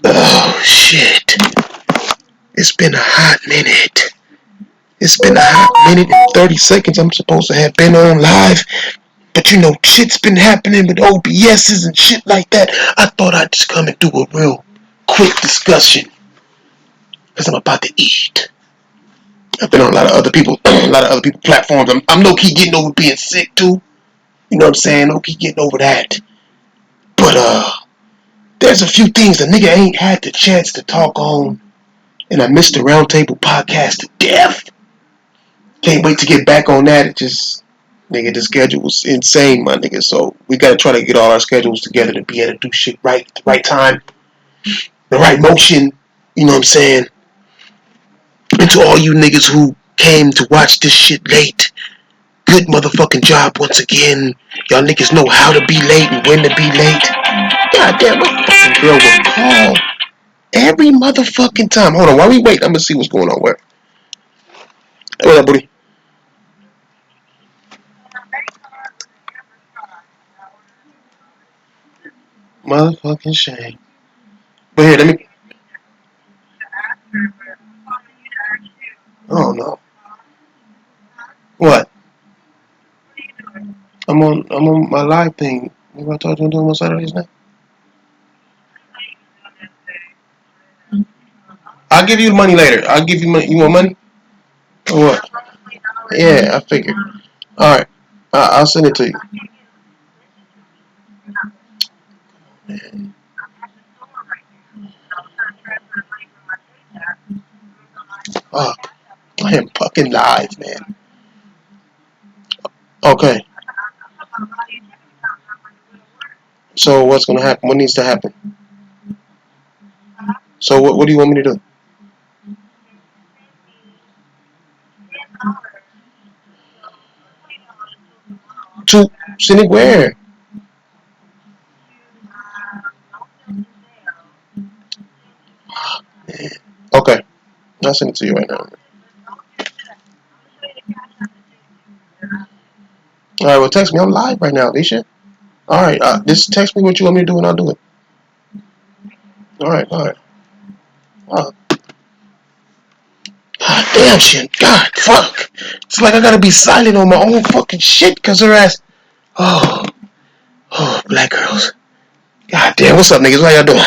Oh shit. It's been a hot minute. It's been a hot minute and 30 seconds. I'm supposed to have been on live. But you know, shit's been happening with OBS's and shit like that. I thought I'd just come and do a real quick discussion. Because I'm about to eat. I've been on a lot of other people platforms. I'm low-key getting over being sick too. You know what I'm saying? Low-key getting over that. But there's a few things the nigga ain't had the chance to talk on. And I missed the Roundtable podcast to death. Can't wait to get back on that. It just, nigga, the schedule was insane, my nigga. So we gotta try to get all our schedules together to be able to do shit right at the right time, the right motion. You know what I'm saying? And to all you niggas who came to watch this shit late, good motherfucking job once again. Y'all niggas know how to be late and when to be late. Goddamn, my fucking girl will call every motherfucking time. Hold on, while we wait, I'm gonna see what's going on. Where? Hey, what up, buddy? Motherfucking shame. But here, let me. Oh no. What? I'm on my live thing. You want to talk to him on Saturdays now? I'll give you money later. I'll give you money. You want money? Or what? Yeah, I figured. All right. I'll send it to you. Fuck. I am fucking live, man. Okay. So what's gonna happen? What needs to happen? So what do you want me to do? To send it where? Okay. I'll send it to you right now. All right. Well, text me. I'm live right now, Alicia. All right. Just text me what you want me to do, and I'll do it. All right. All right. God damn shit. God fuck. It's like I gotta be silent on my own fucking shit because her ass. Oh, black girls. God damn. What's up, niggas? How y'all doing?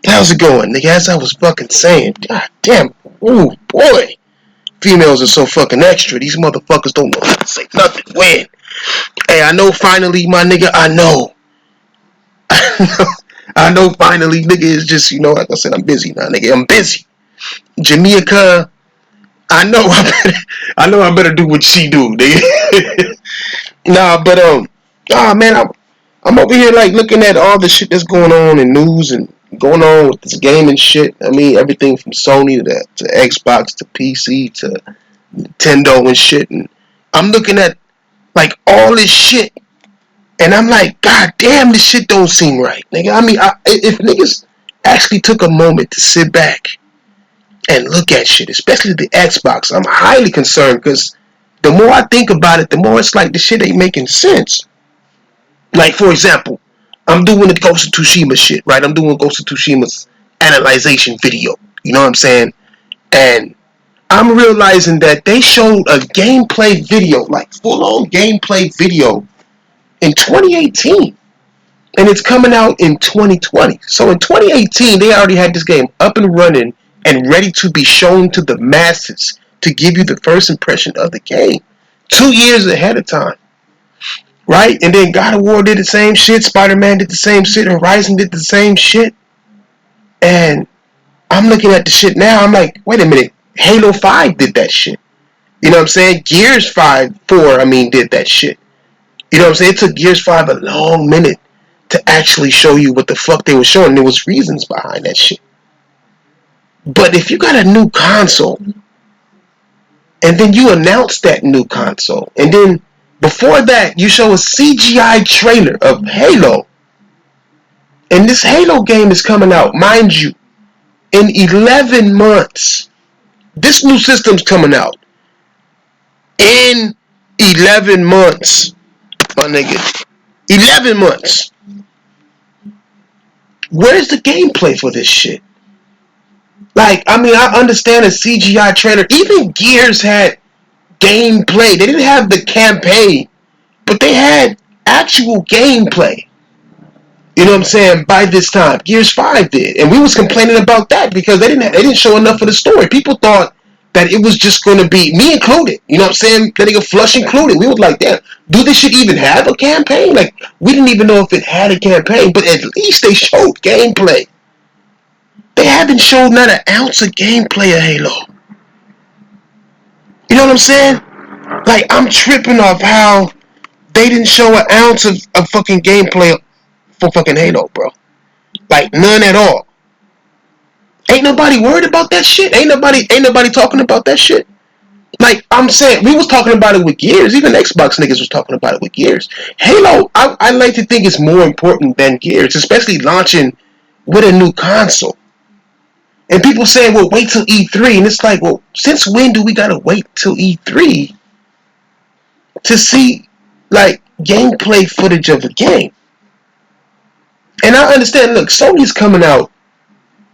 How's it going, nigga? As I was fucking saying. God damn. Ooh, boy. Females are so fucking extra. These motherfuckers don't know how to say nothing. When? Hey, I know finally, my nigga. I know. I know finally, nigga. It's just, like I said, I'm busy now, nigga. I'm busy. Jamaica. I know I better do what she do, nigga. Nah, but man, I'm over here like looking at all the shit that's going on in news and going on with this gaming shit. I mean, everything from Sony to Xbox to PC to Nintendo and shit. And I'm looking at like all this shit, and I'm like, God damn, this shit don't seem right, nigga. I mean, if niggas actually took a moment to sit back and look at shit, especially the Xbox, I'm highly concerned because the more I think about it, the more it's like the shit ain't making sense. Like, for example, I'm doing the Ghost of Tsushima shit, right? I'm doing Ghost of Tsushima's analyzation video. You know what I'm saying? And I'm realizing that they showed a gameplay video, like full-on gameplay video in 2018. And it's coming out in 2020. So in 2018, they already had this game up and running and ready to be shown to the masses to give you the first impression of the game. 2 years ahead of time. Right? And then God of War did the same shit. Spider-Man did the same shit. Horizon did the same shit. And I'm looking at the shit now. I'm like, wait a minute. Halo 5 did that shit. You know what I'm saying? Gears 4, did that shit. You know what I'm saying? It took Gears 5 a long minute to actually show you what the fuck they were showing. There was reasons behind that shit. But if you got a new console, and then you announce that new console, and then before that, you show a CGI trailer of Halo, and this Halo game is coming out, mind you, in 11 months. This new system's coming out in 11 months, my nigga. 11 months. Where's the gameplay for this shit? Like, I mean, I understand a CGI trailer. Even Gears had gameplay. They didn't have the campaign, but they had actual gameplay. You know what I'm saying? By this time, Gears 5 did, and we was complaining about that because they didn't show enough of the story. People thought that it was just going to be, me included. You know what I'm saying? That nigga Flush included. We was like, damn, do this shit even have a campaign? Like, we didn't even know if it had a campaign, but at least they showed gameplay. They haven't showed not an ounce of gameplay of Halo. You know what I'm saying? Like, I'm tripping off how they didn't show an ounce of fucking gameplay for fucking Halo, bro. Like, none at all. Ain't nobody worried about that shit. Ain't nobody talking about that shit. Like, I'm saying, we was talking about it with Gears. Even Xbox niggas was talking about it with Gears. Halo, I like to think it's more important than Gears, especially launching with a new console. And people saying, well, wait till E3. And it's like, well, since when do we gotta wait till E3 to see, like, gameplay footage of a game? And I understand, look, Sony's coming out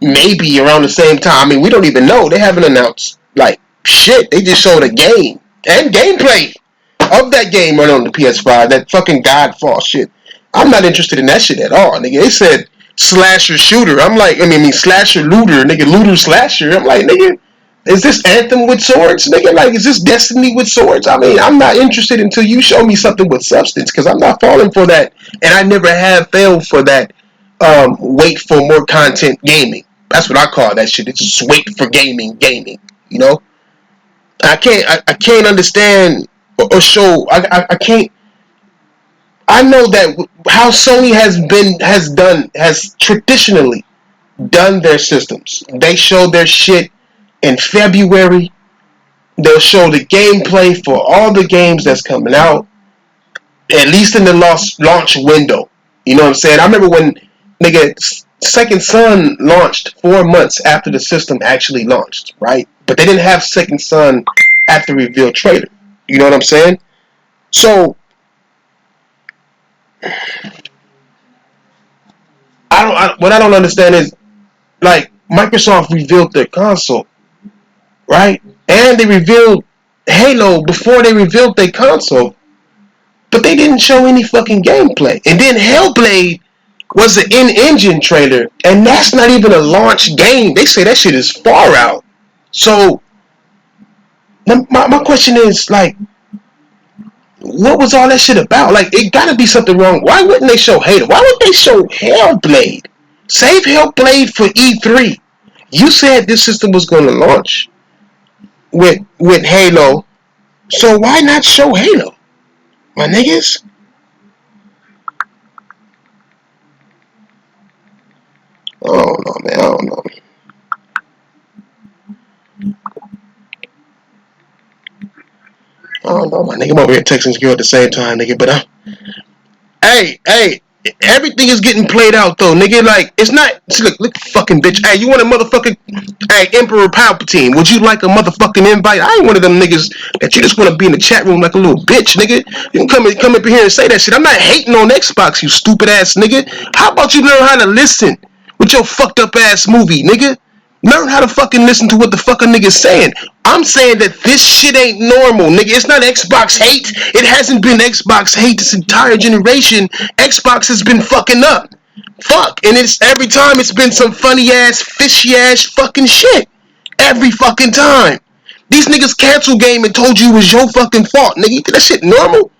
maybe around the same time. I mean, we don't even know. They haven't announced, like, shit. They just showed a game and gameplay of that game running on the PS5. That fucking Godfall shit. I'm not interested in that shit at all, nigga. They said slasher shooter. I'm like, I mean, slasher looter, nigga, looter slasher. I'm like, nigga, is this Anthem with swords, nigga? Like, is this Destiny with swords? I mean, I'm not interested until you show me something with substance, because I'm not falling for that, and I never have failed for that. Wait for more content gaming. That's what I call that shit. It's just wait for gaming. You know, I can't understand or show. I can't. I know that how Sony has traditionally done their systems. They show their shit in February. They'll show the gameplay for all the games that's coming out, at least in the launch window. You know what I'm saying? I remember when nigga Second Son launched 4 months after the system actually launched, right? But they didn't have Second Son at the reveal trailer. You know what I'm saying? So what I don't understand is, like, Microsoft revealed their console, right? And they revealed Halo before they revealed their console, but they didn't show any fucking gameplay. And then Hellblade was an in-engine trailer, and that's not even a launch game. They say that shit is far out. So my question is, like, what was all that shit about? Like, it gotta be something wrong. Why wouldn't they show Halo? Why would they show Hellblade? Save Hellblade for E3. You said this system was going to launch with Halo, so why not show Halo, my niggas? I don't know, man. I don't know. I don't know, my nigga. I'm over here texting this girl at the same time, nigga. But hey, everything is getting played out though, nigga. Like, it's not. See, look, fucking bitch. Hey, you want a motherfucking, hey, Emperor Palpatine? Would you like a motherfucking invite? I ain't one of them niggas that you just want to be in the chat room like a little bitch, nigga. You can come up here and say that shit. I'm not hating on Xbox, you stupid ass nigga. How about you learn how to listen with your fucked up ass movie, nigga? Learn how to fucking listen to what the fuck a nigga's saying. I'm saying that this shit ain't normal, nigga. It's not Xbox hate. It hasn't been Xbox hate this entire generation. Xbox has been fucking up. Fuck. And it's every time it's been some funny ass, fishy ass fucking shit. Every fucking time. These niggas canceled game and told you it was your fucking fault, nigga. You think that shit normal?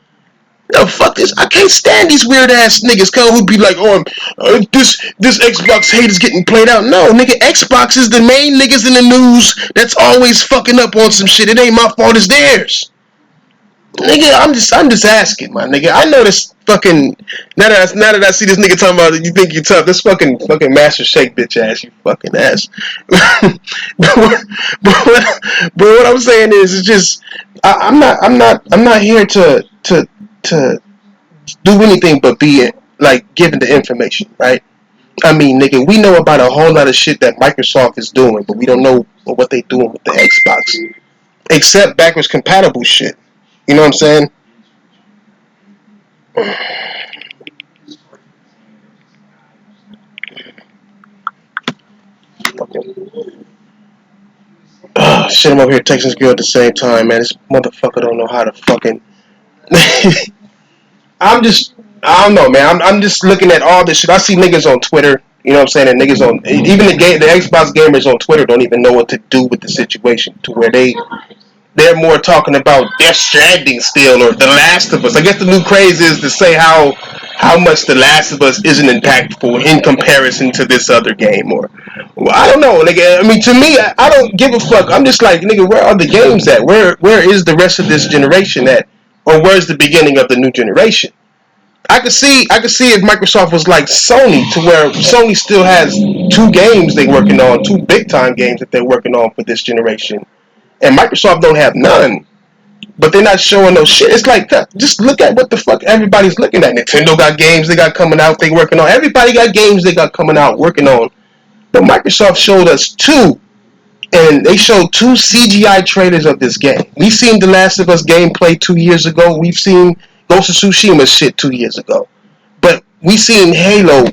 No, fuck this. I can't stand these weird ass niggas who be like, oh, this Xbox hate is getting played out. No, nigga, Xbox is the main niggas in the news that's always fucking up on some shit. It ain't my fault, it's theirs. Nigga, I'm just asking, my nigga. I know this fucking, now that I see this nigga talking about you think you tough, this fucking Master Shake bitch ass, you fucking ass. but what I'm saying is, it's just, I'm not here to do anything but be, like, giving the information, right? I mean, nigga, we know about a whole lot of shit that Microsoft is doing, but we don't know what they doing with the Xbox, except backwards compatible shit. You know what I'm saying? Shit, I'm over here texting this girl at the same time, man. This motherfucker don't know how to fucking. I'm just, I don't know, man. I'm just looking at all this shit. I see niggas on Twitter. You know what I'm saying? And niggas on even the Xbox gamers on Twitter don't even know what to do with the situation to where they're more talking about Death Stranding still or The Last of Us. I guess the new craze is to say how much The Last of Us isn't impactful in comparison to this other game. Or well, I don't know. Nigga, I mean, to me, I don't give a fuck. I'm just like, nigga, where are the games at? Where is the rest of this generation at? Or where's the beginning of the new generation? I could see if Microsoft was like Sony, to where Sony still has two games they working on, two big time games that they're working on for this generation, and Microsoft don't have none. But they're not showing no shit. It's like, just look at what the fuck everybody's looking at. Nintendo got games they got coming out, they working on. Everybody got games they got coming out, working on. But Microsoft showed us two, and they showed two CGI trailers of this game. We've seen The Last of Us gameplay 2 years ago. We've seen Ghost of Tsushima shit 2 years ago. But we seen Halo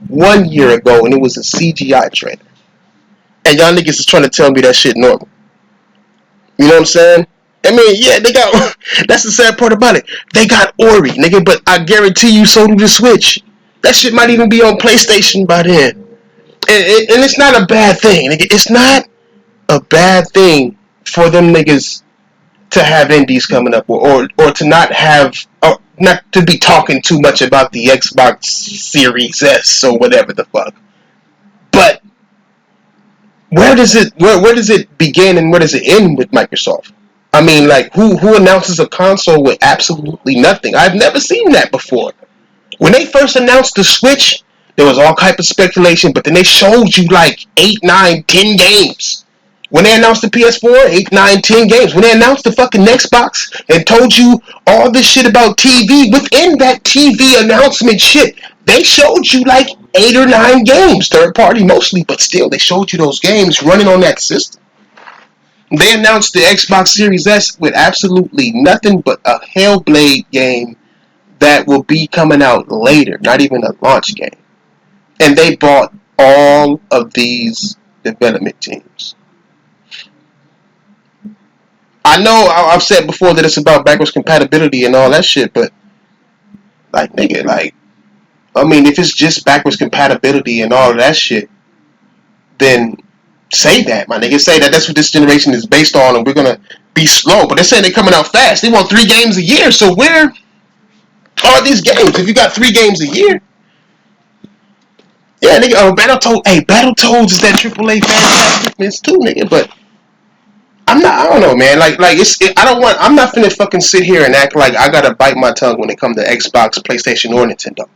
1 year ago, and it was a CGI trailer. And y'all niggas is trying to tell me that shit normal. You know what I'm saying? I mean, yeah, they got. That's the sad part about it. They got Ori, nigga, but I guarantee you, so do the Switch. That shit might even be on PlayStation by then. And it's not a bad thing, nigga. It's not a bad thing for them niggas to have indies coming up, or to not have, or not to be talking too much about the Xbox Series S or whatever the fuck. But where does it begin and where does it end with Microsoft? I mean, like, who announces a console with absolutely nothing? I've never seen that before. When they first announced the Switch, there was all type of speculation, but then they showed you like 8, 9, 10 games. When they announced the PS4, 8, 9, 10 games. When they announced the fucking Xbox and told you all this shit about TV, within that TV announcement shit, they showed you like 8 or 9 games, third party mostly, but still, they showed you those games running on that system. They announced the Xbox Series S with absolutely nothing but a Hellblade game that will be coming out later, not even a launch game. And they bought all of these development teams. I know I've said before that it's about backwards compatibility and all that shit, but like, nigga, like, I mean, if it's just backwards compatibility and all of that shit, then say that, my nigga. Say that that's what this generation is based on, and we're gonna be slow. But they're saying they're coming out fast. They want 3 games a year. So where are these games? If you got 3 games a year, yeah, nigga. Oh, Battletoads. Hey, Battletoads is that AAA fantastic too, nigga. But I'm not. I don't know, man. Like I don't want. I'm not finna fucking sit here and act like I gotta bite my tongue when it comes to Xbox, PlayStation, or Nintendo.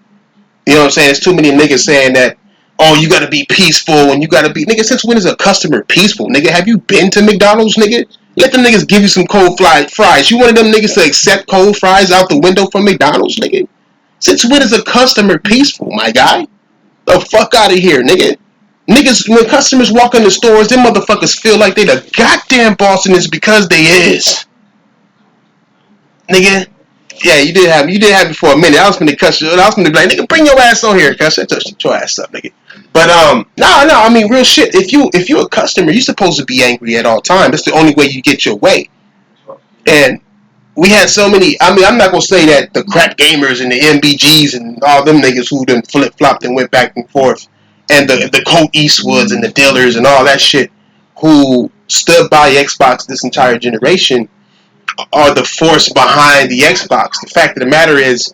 You know what I'm saying? There's too many niggas saying that, oh, you gotta be peaceful and you gotta be, nigga, since when is a customer peaceful, nigga? Have you been to McDonald's, nigga? Let them niggas give you some cold fries. You one of them niggas to accept cold fries out the window from McDonald's, nigga? Since when is a customer peaceful, my guy? The fuck out of here, nigga. Niggas, when customers walk in the stores, them motherfuckers feel like they the goddamn boss, and it's because they is. Nigga. Yeah, you did have me for a minute. I was gonna cuss you. I was gonna be like, nigga, bring your ass on here, cuz. Shut your ass up, nigga. But no, I mean, real shit. If you're a customer, you're supposed to be angry at all times. That's the only way you get your way. And we had so many. I mean, I'm not gonna say that the crap gamers and the MBGs and all them niggas who done flip flopped and went back and forth, and the Colt Eastwoods and the Dillers and all that shit, who stood by Xbox this entire generation, are the force behind the Xbox. The fact of the matter is,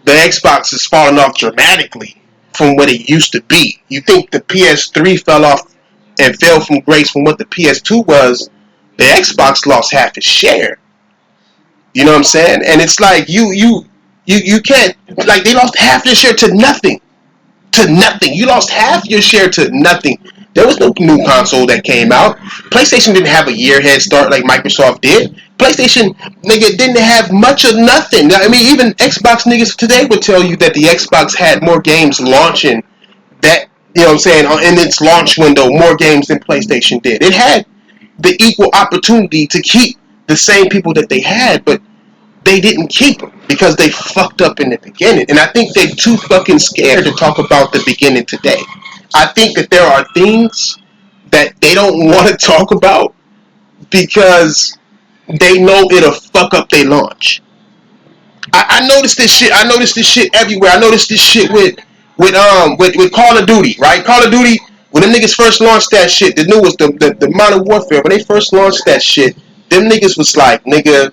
the Xbox has fallen off dramatically from what it used to be. You think the PS3 fell off and fell from grace from what the PS2 was? The Xbox lost half its share. You know what I'm saying? And it's like you can't, like, they lost half their share to nothing. To nothing. You lost half your share to nothing. There was no new console that came out. PlayStation didn't have a year head start like Microsoft did. PlayStation, nigga, didn't have much of nothing. I mean, even Xbox niggas today would tell you that the Xbox had more games launching that, you know what I'm saying, in its launch window, more games than PlayStation did. It had the equal opportunity to keep the same people that they had, but they didn't keep them because they fucked up in the beginning. And I think they're too fucking scared to talk about the beginning today. I think that there are things that they don't want to talk about because they know it'll fuck up their launch. I noticed this shit. I noticed this shit everywhere. I noticed this shit with Call of Duty, right? Call of Duty, when them niggas first launched that shit, the new was the Modern Warfare. When they first launched that shit, them niggas was like, nigga,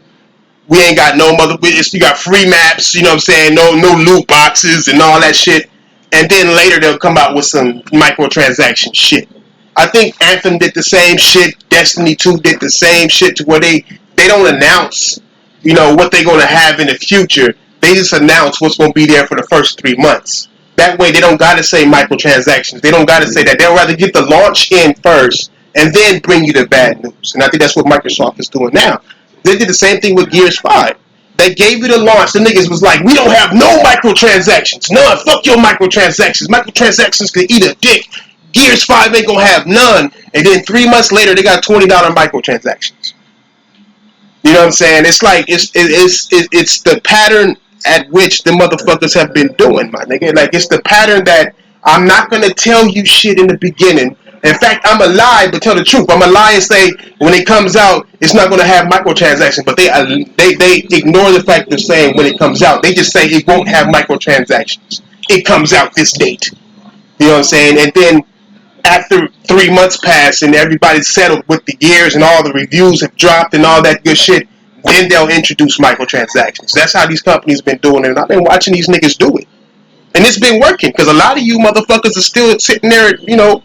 we ain't got no mother. You got free maps, you know what I'm saying? No loot boxes and all that shit. And then later they'll come out with some microtransaction shit. I think Anthem did the same shit. Destiny 2 did the same shit to where they don't announce, you know, what they're going to have in the future. They just announce what's going to be there for the first 3 months. That way they don't got to say microtransactions. They don't got to say that. They'll rather get the launch in first and then bring you the bad news. And I think that's what Microsoft is doing now. They did the same thing with Gears 5. They gave you the launch. The niggas was like, we don't have no microtransactions. None. Fuck your microtransactions. Microtransactions can eat a dick. Gears 5 ain't gonna have none. And then 3 months later, they got $20 microtransactions. You know what I'm saying? It's like, it's the pattern at which the motherfuckers have been doing, my nigga. Like, it's the pattern that I'm not gonna tell you shit in the beginning. In fact, I'm a lie, but tell the truth. I'm a lie and say when it comes out, it's not going to have microtransactions. But they ignore the fact of saying when it comes out. They just say it won't have microtransactions. It comes out this date. You know what I'm saying? And then after 3 months pass and everybody's settled with the gears and all the reviews have dropped and all that good shit, then they'll introduce microtransactions. That's how these companies been doing it. And I've been watching these niggas do it. And it's been working because a lot of you motherfuckers are still sitting there, you know,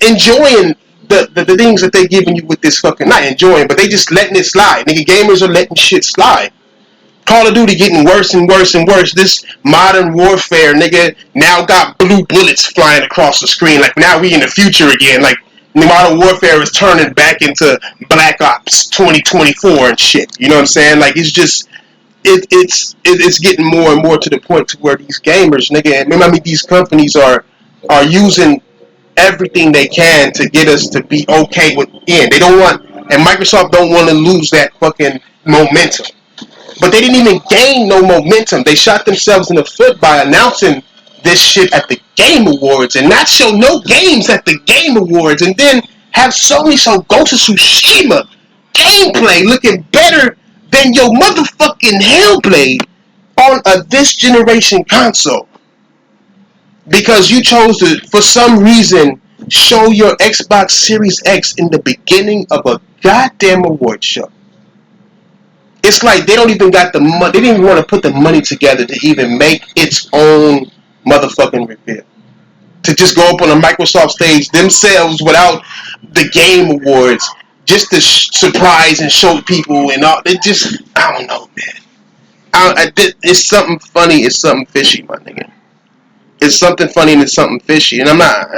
enjoying the things that they giving you with this fucking, not enjoying, but they just letting it slide. Nigga, gamers are letting shit slide. Call of Duty getting worse and worse and worse. This Modern Warfare, nigga, now got blue bullets flying across the screen. Like, now we in the future again. Like, Modern Warfare is turning back into Black Ops 2024 and shit. You know what I'm saying? Like, it's just, it's getting more and more to the point to where these gamers, nigga, and I mean, these companies are using everything they can to get us to be okay with the end. They don't want, and Microsoft don't want to lose that fucking momentum. But they didn't even gain no momentum. They shot themselves in the foot by announcing this shit at the Game Awards and not show no games at the Game Awards, and then have Sony show Ghost of Tsushima gameplay looking better than your motherfucking Hellblade on a this generation console. Because you chose to, for some reason, show your Xbox Series X in the beginning of a goddamn award show. It's like they don't even got the money. They didn't even want to put the money together to even make its own motherfucking reveal. To just go up on a Microsoft stage themselves without the Game Awards, just to surprise and show people and all. They just, I don't know, man. It's something funny. It's something fishy, my nigga. It's something funny and it's something fishy, and I'm not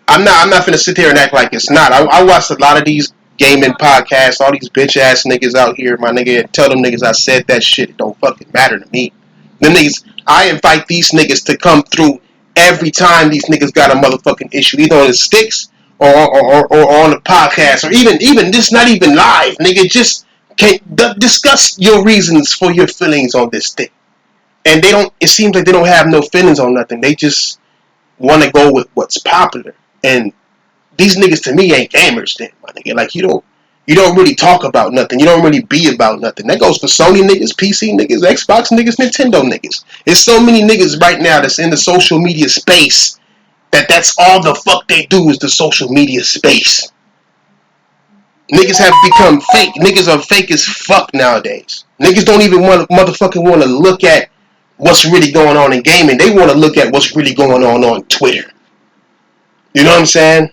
finna sit here and act like it's not. I watched a lot of these gaming podcasts, all these bitch ass niggas out here, my nigga. Tell them niggas I said that shit. It don't fucking matter to me. Them niggas, I invite these niggas to come through every time these niggas got a motherfucking issue, either on the sticks or on the podcast, or even this not even live, nigga. Just discuss your reasons for your feelings on this thing. And they don't, it seems like they don't have no feelings on nothing. They just want to go with what's popular. And these niggas to me ain't gamers then, my nigga. Like, you don't really talk about nothing. You don't really be about nothing. That goes for Sony niggas, PC niggas, Xbox niggas, Nintendo niggas. There's so many niggas right now that's in the social media space that's all the fuck they do is the social media space. Niggas have become fake. Niggas are fake as fuck nowadays. Niggas don't even motherfucking want to look at what's really going on in gaming. They want to look at what's really going on Twitter. You know what I'm saying?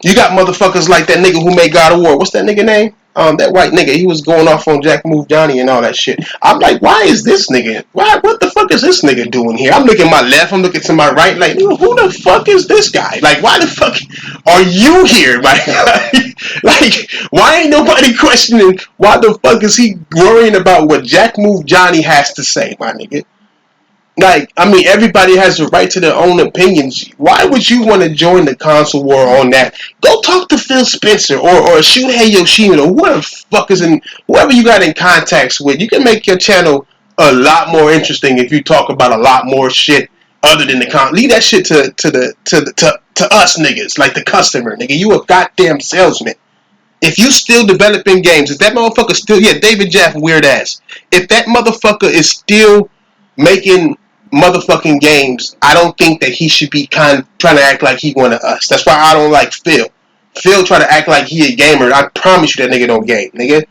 You got motherfuckers like that nigga who made God of War. What's that nigga name? That white nigga. He was going off on Jack Move Johnny and all that shit. I'm like, why is this nigga? What the fuck is this nigga doing here? I'm looking my left. I'm looking to my right. Like, who the fuck is this guy? Like, why the fuck are you here? Like, why ain't nobody questioning why the fuck is he worrying about what Jack Move Johnny has to say, my nigga? Like, I mean, everybody has the right to their own opinions. Why would you want to join the console war on that? Go talk to Phil Spencer or Shuhei Yoshida or whoever fuck is in whoever you got in contacts with. You can make your channel a lot more interesting if you talk about a lot more shit other than the leave that shit to us niggas, like the customer, nigga. You a goddamn salesman. If you still developing games, if that motherfucker still, yeah, David Jaff, weird ass. If that motherfucker is still making motherfucking games, I don't think that he should be trying to act like he one of us. That's why I don't like Phil. Phil try to act like he a gamer. I promise you that nigga don't game, nigga.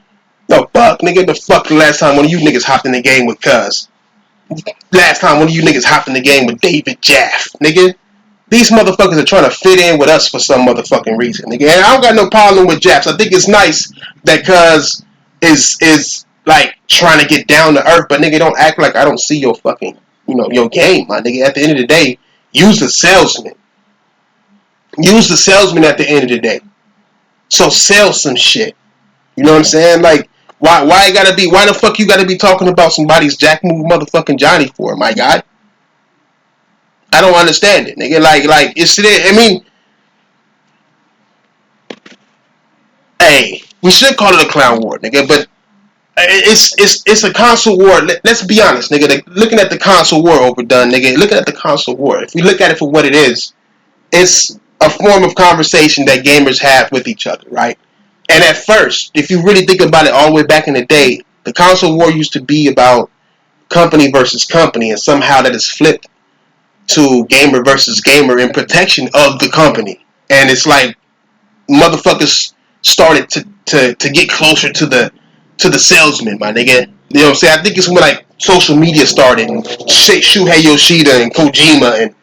No, fuck, nigga. The fuck the last time one of you niggas hopped in the game with Cuz? Last time one of you niggas hopped in the game with David Jaff, nigga. These motherfuckers are trying to fit in with us for some motherfucking reason, nigga. And I don't got no problem with Japs. I think it's nice that Cuz is like trying to get down to earth, but nigga, don't act like I don't see your fucking, your game, my nigga. At the end of the day, use the salesman. Use the salesman at the end of the day. So sell some shit. You know what I'm saying? Like, why the fuck you gotta be talking about somebody's Jack Move motherfucking Johnny for, my guy? I don't understand it, nigga. Like it's there. I mean, hey, we should call it a clown war, nigga. But it's a console war. Let's be honest, nigga. Like, looking at the console war overdone, nigga. Looking at the console war. If we look at it for what it is, it's a form of conversation that gamers have with each other, right? And at first, if you really think about it, all the way back in the day, the console war used to be about company versus company, and somehow that is flipped to gamer versus gamer in protection of the company. And it's like motherfuckers started to get closer to the salesman, my nigga. You know what I'm saying? I think it's when like social media started and Shuhei Yoshida and Kojima and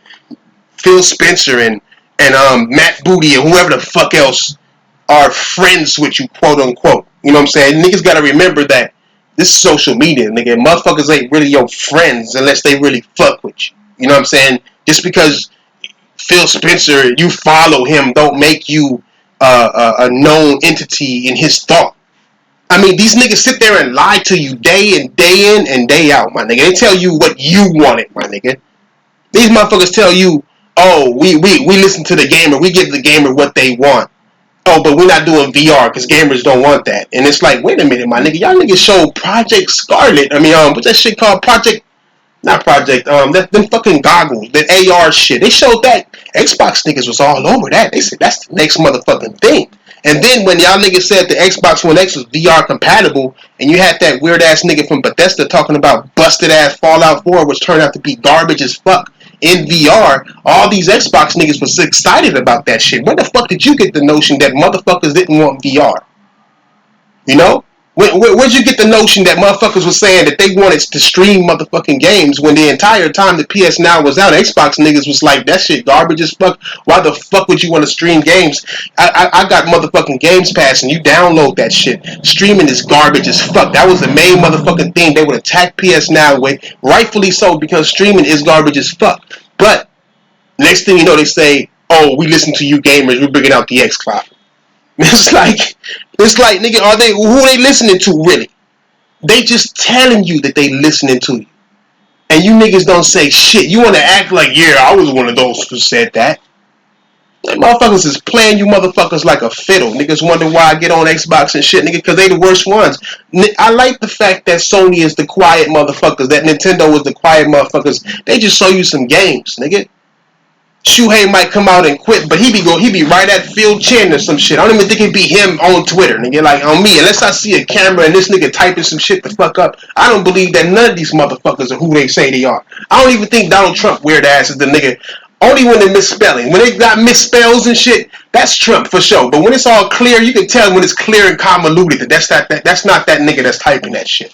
Phil Spencer and Matt Booty and whoever the fuck else are friends with you, quote unquote. You know what I'm saying? Niggas gotta remember that this is social media, nigga. Motherfuckers ain't really your friends unless they really fuck with you. You know what I'm saying? Just because Phil Spencer, you follow him, don't make you a known entity in his thought. I mean, these niggas sit there and lie to you day in and day out, my nigga. They tell you what you wanted, my nigga. These motherfuckers tell you, oh, we listen to the gamer, we give the gamer what they want. Oh, but we're not doing VR because gamers don't want that. And it's like, wait a minute, my nigga. Y'all niggas showed Project Scarlet. I mean, what's that shit called? Them fucking goggles, that AR shit. They showed that. Xbox niggas was all over that. They said that's the next motherfucking thing. And then when y'all niggas said the Xbox One X was VR compatible, and you had that weird ass nigga from Bethesda talking about busted ass Fallout 4, which turned out to be garbage as fuck in VR, all these Xbox niggas was excited about that shit. Where the fuck did you get the notion that motherfuckers didn't want VR? You know? Where'd you get the notion that motherfuckers were saying that they wanted to stream motherfucking games when the entire time the PS Now was out, Xbox niggas was like, that shit garbage as fuck. Why the fuck would you want to stream games? I got motherfucking Games Pass and you download that shit. Streaming is garbage as fuck. That was the main motherfucking thing they would attack PS Now with. Rightfully so, because streaming is garbage as fuck. But next thing you know, they say, oh, we listen to you gamers, we're bringing out the xCloud. It's like, nigga, who are they listening to, really? They just telling you that they listening to you. And you niggas don't say shit. You want to act like, yeah, I was one of those who said that. Like, motherfuckers is playing you motherfuckers like a fiddle. Niggas wonder why I get on Xbox and shit, nigga, because they the worst ones. I like the fact that Sony is the quiet motherfuckers, that Nintendo is the quiet motherfuckers. They just show you some games, nigga. Shuhei might come out and quit, but he be right at Phil Chin or some shit. I don't even think it'd be him on Twitter, nigga. Like, on me, unless I see a camera and this nigga typing some shit the fuck up, I don't believe that none of these motherfuckers are who they say they are. I don't even think Donald Trump weird ass is the nigga. Only when they're misspelling. When they got misspells and shit, that's Trump for sure. But when it's all clear, you can tell when it's clear and convoluted that that's not that nigga that's typing that shit.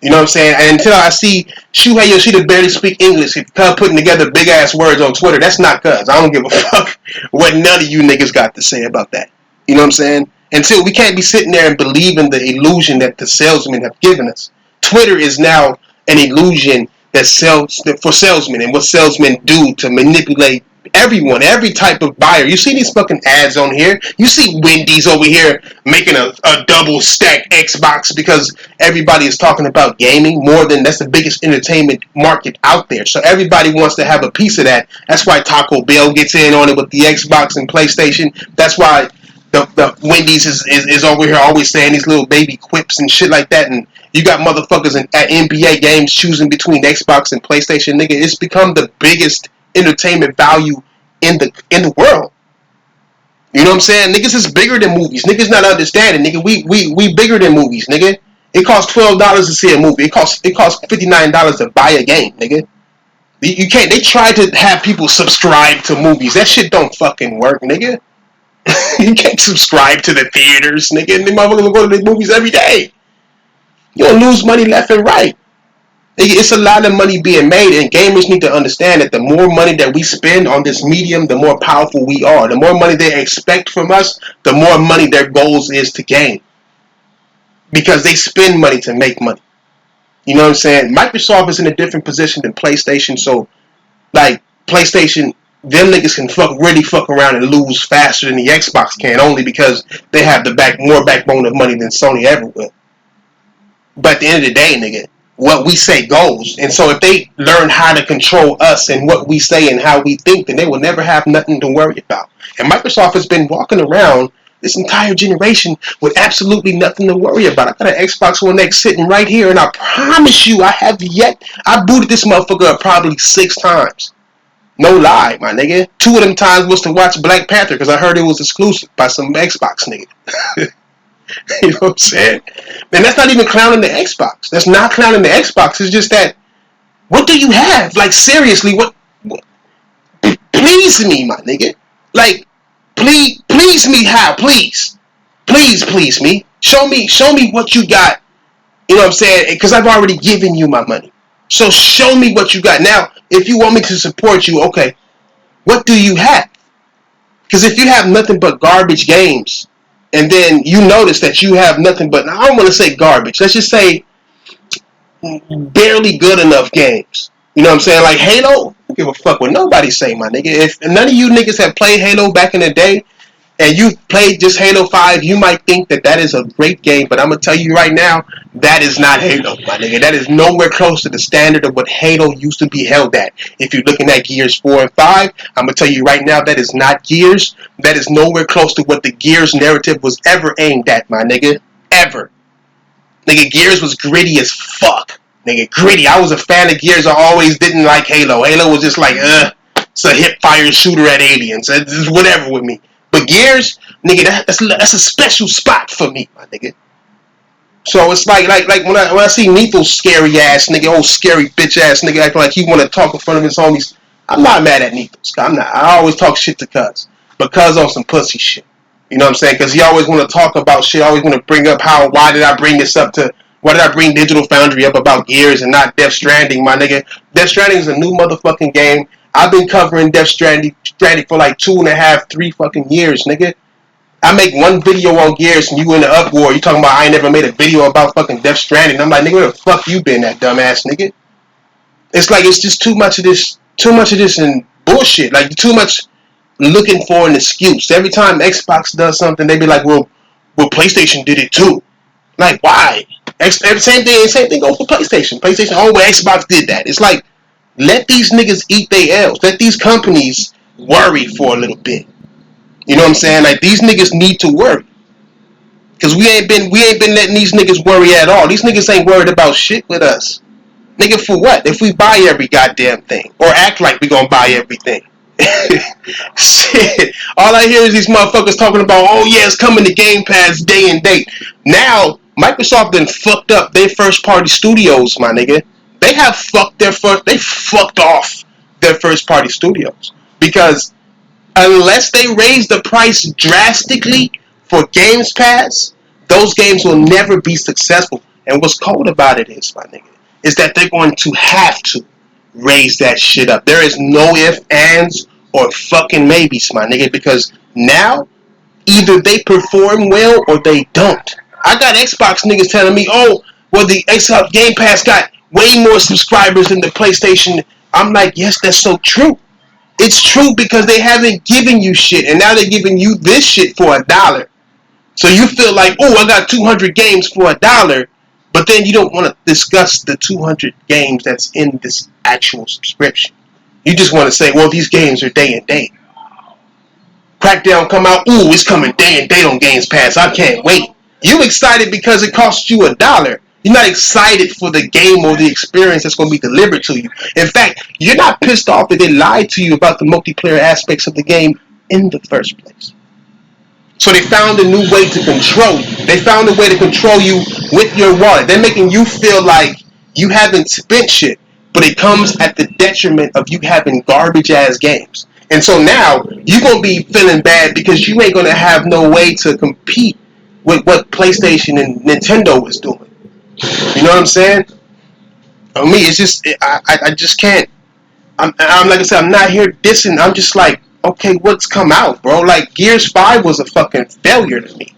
You know what I'm saying? And until I see Shuhei Yoshida barely speak English, putting together big ass words on Twitter, that's not cuz. I don't give a fuck what none of you niggas got to say about that. You know what I'm saying? Until we can't be sitting there and believing the illusion that the salesmen have given us. Twitter is now an illusion that sells for salesmen and what salesmen do to manipulate Everyone, every type of buyer. You see these fucking ads on here. You see Wendy's over here making a double stack Xbox because everybody is talking about gaming more than that's the biggest entertainment market out there. So everybody wants to have a piece of that. That's why Taco Bell gets in on it with the Xbox and PlayStation. That's why the Wendy's is over here always saying these little baby quips and shit like that. And you got motherfuckers at NBA games choosing between Xbox and PlayStation. Nigga, it's become the biggest entertainment value in the world. You know what I'm saying? Niggas is bigger than movies. Niggas not understanding. Nigga, we bigger than movies, nigga. It costs $12 to see a movie. It costs $59 to buy a game, nigga. You can't. They try to have people subscribe to movies. That shit don't fucking work, nigga. You can't subscribe to the theaters, nigga. And the motherfuckers go to the movies every day. You don't lose money left and right. It's a lot of money being made, and gamers need to understand that the more money that we spend on this medium, the more powerful we are. The more money they expect from us, the more money their goals is to gain. Because they spend money to make money. You know what I'm saying? Microsoft is in a different position than PlayStation, so, like, PlayStation, them niggas can really fuck around and lose faster than the Xbox can, only because they have more backbone of money than Sony ever will. But at the end of the day, nigga, what we say goes. And so if they learn how to control us and what we say and how we think, then they will never have nothing to worry about. And Microsoft has been walking around this entire generation with absolutely nothing to worry about. I got an Xbox One X sitting right here, and I promise you I booted this motherfucker up probably 6 times. No lie, my nigga. 2 of them times was to watch Black Panther because I heard it was exclusive by some Xbox nigga. You know what I'm saying? And that's not even clowning the Xbox. That's not clowning the Xbox. It's just that, what do you have? Like, seriously, what please me, my nigga. Like, please me how? Please me. Show me what you got. You know what I'm saying? Because I've already given you my money. So show me what you got. Now, if you want me to support you, okay, what do you have? Because if you have nothing but garbage games, and then you notice that you have nothing but, I don't want to say garbage, let's just say barely good enough games. You know what I'm saying? Like Halo, I don't give a fuck what nobody say, my nigga. If none of you niggas have played Halo back in the day, and you played just Halo 5, you might think that is a great game, but I'm going to tell you right now, that is not Halo, my nigga. That is nowhere close to the standard of what Halo used to be held at. If you're looking at Gears 4 and 5, I'm going to tell you right now, that is not Gears. That is nowhere close to what the Gears narrative was ever aimed at, my nigga. Ever. Nigga, Gears was gritty as fuck. Nigga, gritty. I was a fan of Gears. I always didn't like Halo. Halo was just like, it's a hip-fire shooter at aliens. It's whatever with me. But Gears, nigga, that's a special spot for me, my nigga. So it's like when I see Neethel's scary ass nigga, old scary bitch ass nigga acting like he want to talk in front of his homies, I'm not mad at Neethel's. I'm not. I always talk shit to Cuz. But Cuz on some pussy shit. You know what I'm saying? Because he always want to talk about shit. Always want to bring up why did I bring Digital Foundry up about Gears and not Death Stranding, my nigga? Death Stranding is a new motherfucking game. I've been covering Death Stranding for like 2.5, 3 fucking years, nigga. I make one video on Gears and you in the uproar. You talking about I ain't never made a video about fucking Death Stranding. I'm like, nigga, where the fuck you been, that dumbass nigga? It's like it's just too much of this and bullshit. Like too much looking for an excuse. Every time Xbox does something, they be like, well, PlayStation did it too. Like, why? Same thing goes for PlayStation. PlayStation, well, Xbox did that. It's like, let these niggas eat their L's. Let these companies worry for a little bit. You know what I'm saying? Like, these niggas need to worry. Because we ain't been letting these niggas worry at all. These niggas ain't worried about shit with us. Nigga, for what? If we buy every goddamn thing. Or act like we gonna buy everything. Shit. All I hear is these motherfuckers talking about, oh yeah, it's coming to Game Pass day and date. Now, Microsoft done fucked up their first party studios, my nigga. They fucked off their first party studios. Because unless they raise the price drastically for Games Pass, those games will never be successful. And what's cold about it is, my nigga, is that they're going to have to raise that shit up. There is no ifs, ands, or fucking maybes, my nigga, because now either they perform well or they don't. I got Xbox niggas telling me, oh, well, the Xbox Game Pass got way more subscribers than the PlayStation. I'm like, yes, that's so true. It's true because they haven't given you shit, and now they're giving you this shit for $1. So you feel like, oh, I got 200 games for $1, but then you don't want to discuss the 200 games that's in this actual subscription. You just want to say, well, these games are day and date. Crackdown come out, ooh, it's coming day and date on Games Pass. I can't wait. You excited because it costs you $1. You're not excited for the game or the experience that's going to be delivered to you. In fact, you're not pissed off that they lied to you about the multiplayer aspects of the game in the first place. So they found a new way to control you. They found a way to control you with your wallet. They're making you feel like you haven't spent shit, but it comes at the detriment of you having garbage-ass games. And so now, you're going to be feeling bad because you ain't going to have no way to compete with what PlayStation and Nintendo is doing. You know what I'm saying? For me, it's just, I just can't. I'm like I said, I'm not here dissing. I'm just like, okay, what's come out, bro? Like, Gears 5 was a fucking failure to me.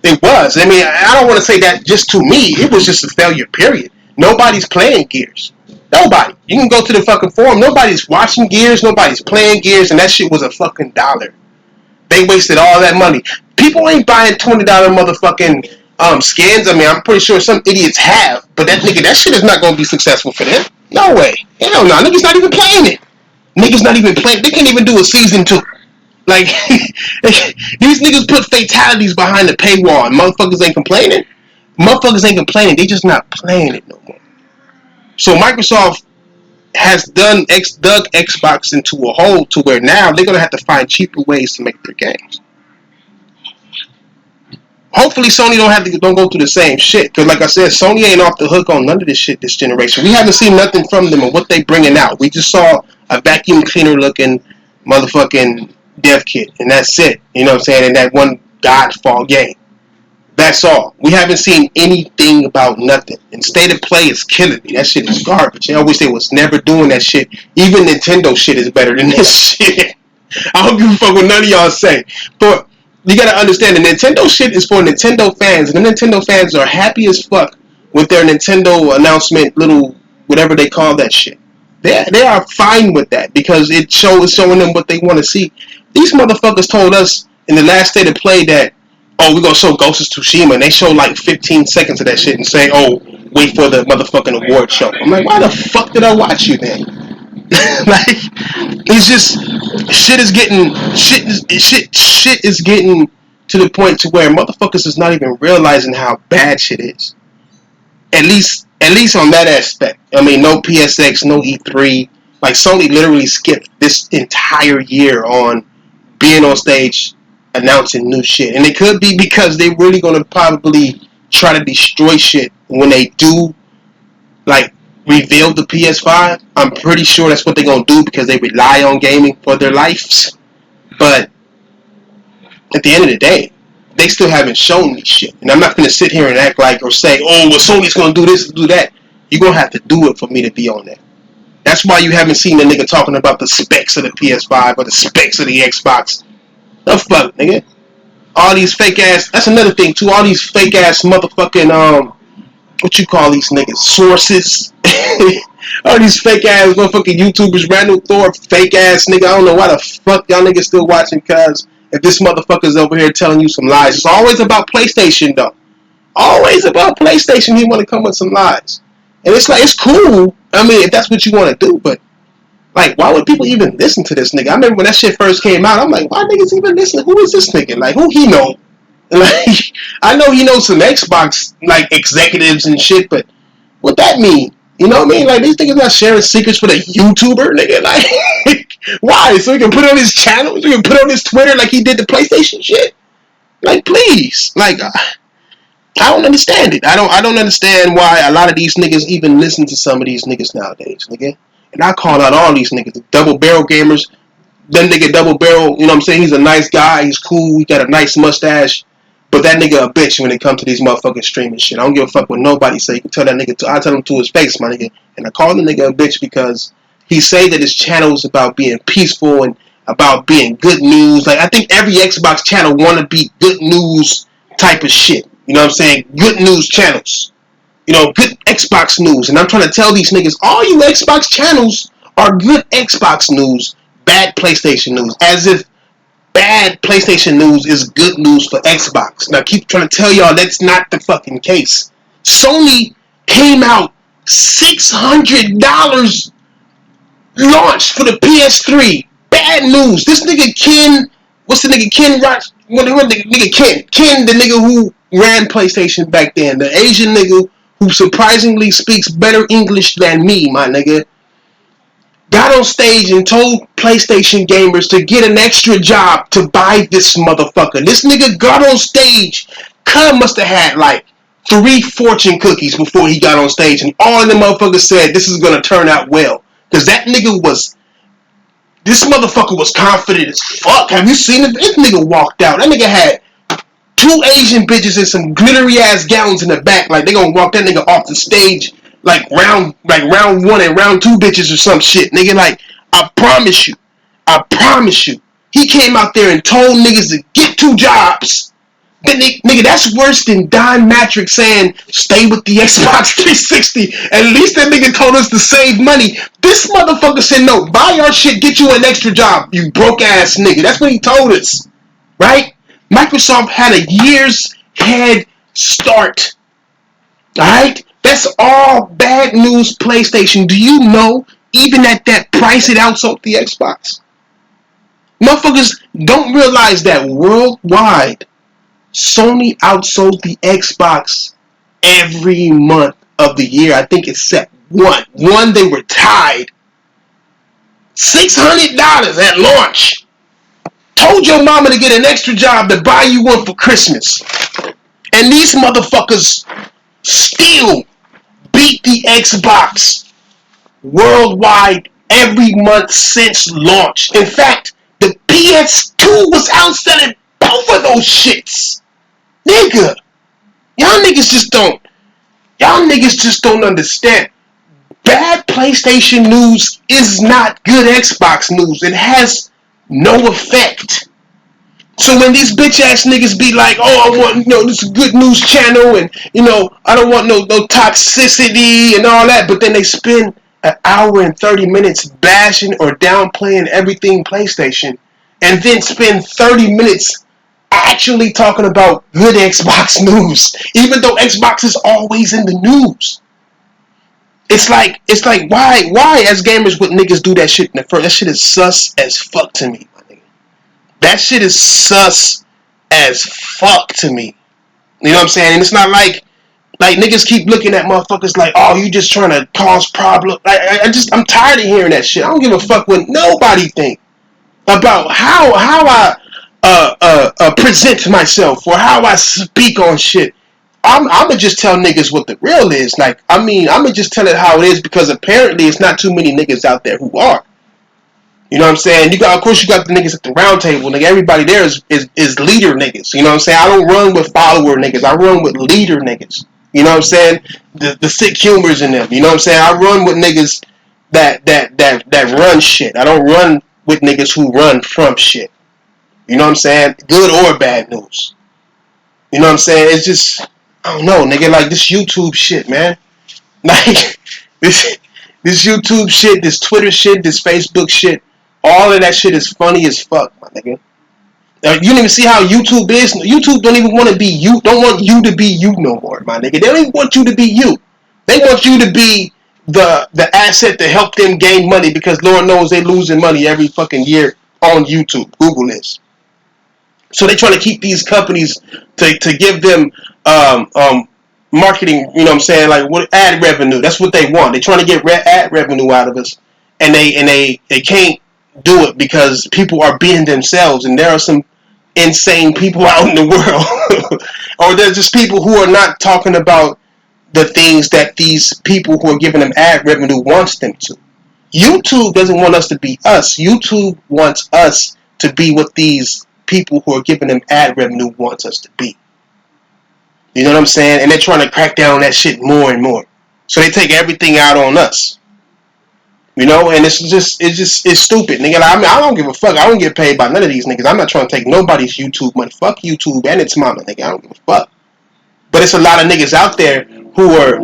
It was. I mean, I don't want to say that just to me. It was just a failure, period. Nobody's playing Gears. Nobody. You can go to the fucking forum. Nobody's watching Gears. Nobody's playing Gears. And that shit was a fucking $1. They wasted all that money. People ain't buying $20 motherfucking skins. I mean, I'm pretty sure some idiots have. But that shit is not going to be successful for them. No way. Hell no. Niggas not even playing it. Niggas not even playing. They can't even do a season 2. Like, these niggas put fatalities behind the paywall and motherfuckers ain't complaining. Motherfuckers ain't complaining. They just not playing it no more. So Microsoft has dug Xbox into a hole to where now they're going to have to find cheaper ways to make their games. Hopefully Sony don't go through the same shit. Because like I said, Sony ain't off the hook on none of this shit this generation. We haven't seen nothing from them or what they bringing out. We just saw a vacuum cleaner looking motherfucking dev kit. And that's it. You know what I'm saying? In that one Godfall game. That's all. We haven't seen anything about nothing. And State of Play is killing me. That shit is garbage. I wish they was never doing that shit. Even Nintendo shit is better than this shit. I don't give a fuck what none of y'all say. But you gotta understand, the Nintendo shit is for Nintendo fans. And the Nintendo fans are happy as fuck with their Nintendo announcement, little whatever they call that shit. They are fine with that because it's showing them what they want to see. These motherfuckers told us in the last State of Play that, oh, we're going to show Ghost of Tsushima, and they show like 15 seconds of that shit and say, oh, wait for the motherfucking award show. I'm like, why the fuck did I watch you then? Like, it's just, shit is getting to the point to where motherfuckers is not even realizing how bad shit is. At least on that aspect. I mean, no PSX, no E3. Like, Sony literally skipped this entire year on being on stage announcing new shit. And it could be because they're really going to probably try to destroy shit when they do, like, reveal the PS5. I'm pretty sure that's what they're going to do because they rely on gaming for their lives. But at the end of the day, they still haven't shown me shit. And I'm not going to sit here and act like or say, oh, well, Sony's going to do this and do that. You're going to have to do it for me to be on that. That's why you haven't seen the nigga talking about the specs of the PS5 or the specs of the Xbox. The fuck, nigga? All these fake ass. That's another thing too. All these fake ass motherfucking what you call these niggas? Sources. All these fake ass motherfucking YouTubers. Randall Thorpe, fake ass nigga. I don't know why the fuck y'all niggas still watching. Cause if this motherfucker's over here telling you some lies, it's always about PlayStation though. Always about PlayStation. He want to come with some lies, and it's like it's cool. I mean, if that's what you want to do, but. Like, why would people even listen to this nigga? I remember when that shit first came out, I'm like, why niggas even listening? Who is this nigga? Like, who he know? Like, I know he knows some Xbox, like, executives and shit, but what that mean? You know what I mean? Like, these niggas not sharing secrets with a YouTuber, nigga? Like, why? So he can put it on his channel? So he can put it on his Twitter like he did the PlayStation shit? Like, please. Like, I don't understand it. I don't understand why a lot of these niggas even listen to some of these niggas nowadays, nigga. And I call out all these niggas, the double barrel gamers. Them nigga double barrel, you know what I'm saying? He's a nice guy, he's cool, he got a nice mustache. But that nigga a bitch when it comes to these motherfucking streaming shit. I don't give a fuck what nobody say. You can tell that nigga, I tell him to his face, my nigga. And I call the nigga a bitch because he say that his channel is about being peaceful and about being good news. Like, I think every Xbox channel want to be good news type of shit. You know what I'm saying? Good news channels. You know, good Xbox news. And I'm trying to tell these niggas, all you Xbox channels are good Xbox news. bad PlayStation news, as if bad PlayStation news is good news for Xbox. Now, I keep trying to tell y'all that's not the fucking case. Sony came out $600 launched for the PS3. Bad news. This nigga Ken, what's the nigga Ken Rock? What nigga Ken? Ken, the nigga who ran PlayStation back then, the Asian nigga who surprisingly speaks better English than me, my nigga, got on stage and told PlayStation gamers to get an extra job to buy this motherfucker. This nigga got on stage. Cub must have had like 3 fortune cookies before he got on stage, and all of the motherfuckers said this is gonna turn out well. Cause this motherfucker was confident as fuck. Have you seen it? This nigga walked out. That nigga had 2 Asian bitches in some glittery ass gowns in the back. Like they gonna walk that nigga off the stage like round 1 and round 2 bitches or some shit. Nigga, like, I promise you. He came out there and told niggas to get 2 jobs. Then nigga, that's worse than Don Matrix saying stay with the Xbox 360. At least that nigga told us to save money. This motherfucker said no, buy our shit, get you an extra job, you broke ass nigga. That's what he told us. Right? Microsoft had a year's head start. Alright? That's all bad news, PlayStation. Do you know, even at that price, it outsold the Xbox? Motherfuckers don't realize that worldwide, Sony outsold the Xbox every month of the year. I think except one. One, they were tied. $600 at launch. Told your mama to get an extra job to buy you one for Christmas. And these motherfuckers still beat the Xbox worldwide every month since launch. In fact, the PS2 was outselling both of those shits. Nigga, y'all niggas just don't understand. Bad PlayStation news is not good Xbox news. It has no effect. So when these bitch ass niggas be like, oh, I want, this is a good news channel, and, I don't want no toxicity and all that, but then they spend an hour and 30 minutes bashing or downplaying everything PlayStation, and then spend 30 minutes actually talking about good Xbox news, even though Xbox is always in the news. It's like, why as gamers would niggas do that shit in the first? That shit is sus as fuck to me. That shit is sus as fuck to me. You know what I'm saying? And it's not like niggas keep looking at motherfuckers like, oh, you just trying to cause problems. I'm tired of hearing that shit. I don't give a fuck what nobody think about how I present myself or how I speak on shit. I'ma just tell niggas what the real is. I'ma just tell it how it is, because apparently it's not too many niggas out there who are. You know what I'm saying? Of course you got the niggas at the round table. Nigga, everybody there is leader niggas. You know what I'm saying? I don't run with follower niggas. I run with leader niggas. You know what I'm saying? The sick humors in them. You know what I'm saying? I run with niggas that run shit. I don't run with niggas who run from shit. You know what I'm saying? Good or bad news. You know what I'm saying? It's just, I don't know, nigga, like this YouTube shit, man. Like this YouTube shit, this Twitter shit, this Facebook shit. All of that shit is funny as fuck, my nigga. You don't even see how YouTube is. YouTube don't even want to be you. Don't want you to be you no more, my nigga. They don't even want you to be you. They want you to be the asset to help them gain money, because Lord knows they losing money every fucking year on YouTube. Google is. So they trying to keep these companies to give them marketing. You know what I'm saying? Like what ad revenue. That's what they want. They trying to get ad revenue out of us, and they can't do it because people are being themselves, and there are some insane people out in the world, or there's just people who are not talking about the things that these people who are giving them ad revenue wants them to. YouTube doesn't want us to be us. YouTube wants us to be what these people who are giving them ad revenue wants us to be. You know what I'm saying? And they're trying to crack down on that shit more and more. So they take everything out on us. You know, and it's stupid, nigga. I don't give a fuck. I don't get paid by none of these niggas. I'm not trying to take nobody's YouTube money. Fuck YouTube and its mama, nigga. I don't give a fuck. But it's a lot of niggas out there who are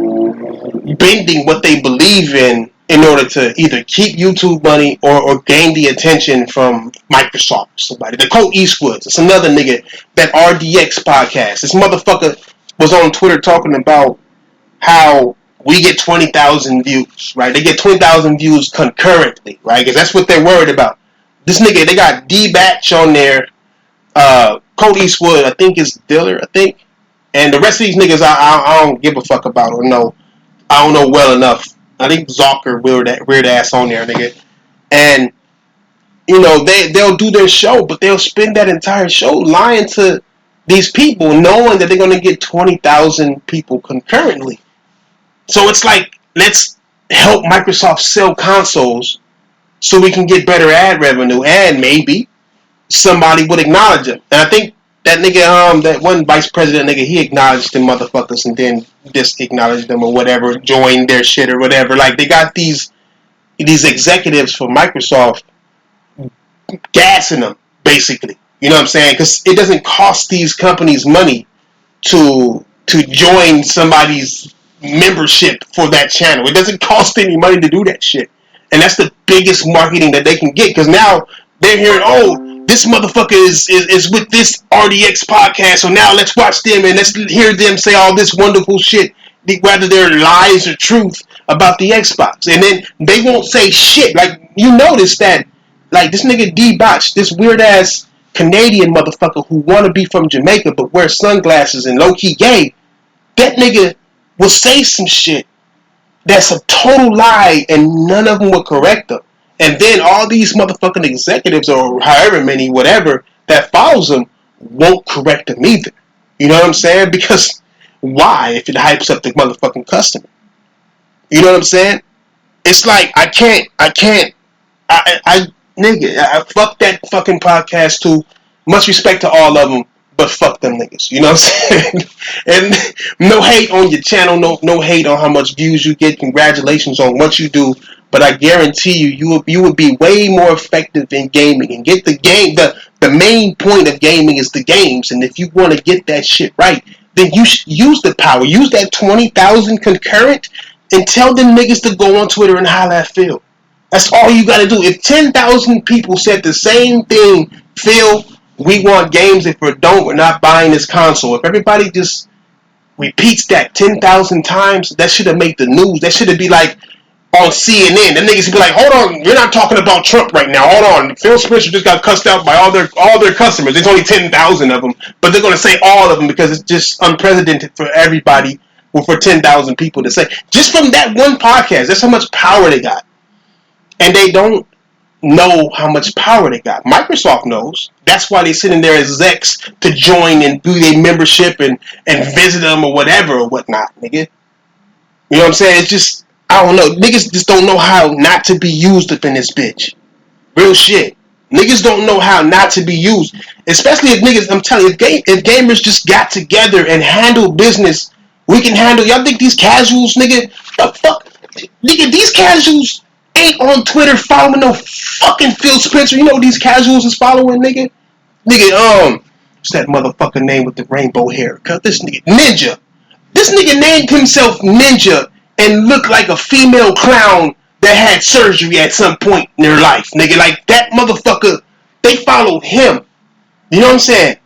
bending what they believe in in order to either keep YouTube money or gain the attention from Microsoft or somebody. The Colt Eastwoods, it's another nigga, that RDX podcast. This motherfucker was on Twitter talking about how we get 20,000 views, right? They get 20,000 views concurrently, right? Because that's what they're worried about. This nigga, they got D-Batch on there, Colt Eastwood, I think is Diller, I think. And the rest of these niggas, I don't give a fuck about or know. I don't know well enough. I think Zocker weird ass on there, nigga. And, you know, they'll do their show, but they'll spend that entire show lying to these people, knowing that they're going to get 20,000 people concurrently. So it's like, let's help Microsoft sell consoles so we can get better ad revenue, and maybe somebody would acknowledge them. And I think that nigga, that one vice president nigga, he acknowledged them motherfuckers and then just acknowledged them or whatever, joined their shit or whatever. Like, they got these executives for Microsoft gassing them, basically. You know what I'm saying? Because it doesn't cost these companies money to join somebody's membership for that channel. It doesn't cost any money to do that shit. And that's the biggest marketing that they can get, because now they're hearing, oh, this motherfucker is with this RDX podcast, so now let's watch them and let's hear them say all this wonderful shit, whether they're lies or truth about the Xbox. And then they won't say shit. Like, you notice that, like, this nigga D-Botch, this weird-ass Canadian motherfucker who want to be from Jamaica but wears sunglasses and low-key gay, that nigga will say some shit that's a total lie and none of them will correct them. And then all these motherfucking executives or however many, whatever, that follows them won't correct them either. You know what I'm saying? Because why, if it hypes up the motherfucking customer? You know what I'm saying? It's like, I fuck that fucking podcast too. Much respect to all of them, but fuck them niggas. You know what I'm saying? And no hate on your channel, no hate on how much views you get. Congratulations on what you do. But I guarantee you would be way more effective in gaming and get the game. The main point of gaming is the games, and if you want to get that shit right, then you should use the power. Use that 20,000 concurrent and tell them niggas to go on Twitter and holler at Phil. That's all you gotta do. If 10,000 people said the same thing, Phil, we want games. If we don't, we're not buying this console. If everybody just repeats that 10,000 times, that should have made the news. That should have be like on CNN. The niggas would be like, hold on, we're not talking about Trump right now. Hold on. Phil Spencer just got cussed out by all their customers. There's only 10,000 of them. But they're going to say all of them because it's just unprecedented for everybody, or for 10,000 people to say. Just from that one podcast, that's how much power they got. And they don't know how much power they got. Microsoft knows. That's why they sitting there as execs to join and do their membership and visit them or whatever or whatnot, nigga. You know what I'm saying? It's just, I don't know. Niggas just don't know how not to be used up in this bitch. Real shit. Niggas don't know how not to be used. Especially if niggas, I'm telling you, if gamers just got together and handle business, we can handle. Y'all think these casuals, nigga? The fuck? Nigga, these casuals ain't on Twitter following no fucking Phil Spencer. You know what these casuals is following, nigga? Nigga, what's that motherfucker name with the rainbow hair? Cause this nigga, Ninja. This nigga named himself Ninja and looked like a female clown that had surgery at some point in their life, nigga. Like, that motherfucker, they followed him. You know what I'm saying?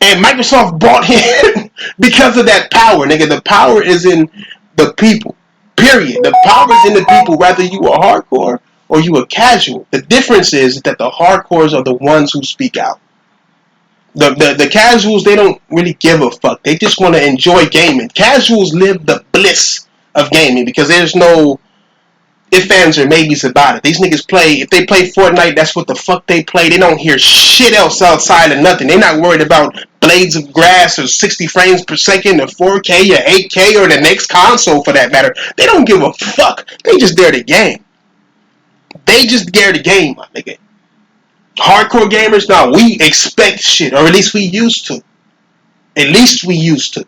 And Microsoft bought him because of that power, nigga. The power is in the people. Period. The power is in the people, whether you are hardcore or you are casual. The difference is that the hardcores are the ones who speak out. The casuals, they don't really give a fuck. They just want to enjoy gaming. Casuals live the bliss of gaming because there's no ifs, ands, or maybes about it. These niggas play, if they play Fortnite, that's what the fuck they play. They don't hear shit else outside of nothing. They're not worried about blades of grass or 60 frames per second or 4K or 8K or the next console for that matter. They don't give a fuck. They just there to game. They just there to game, my nigga. Hardcore gamers, no, we expect shit, or at least we used to. At least we used to.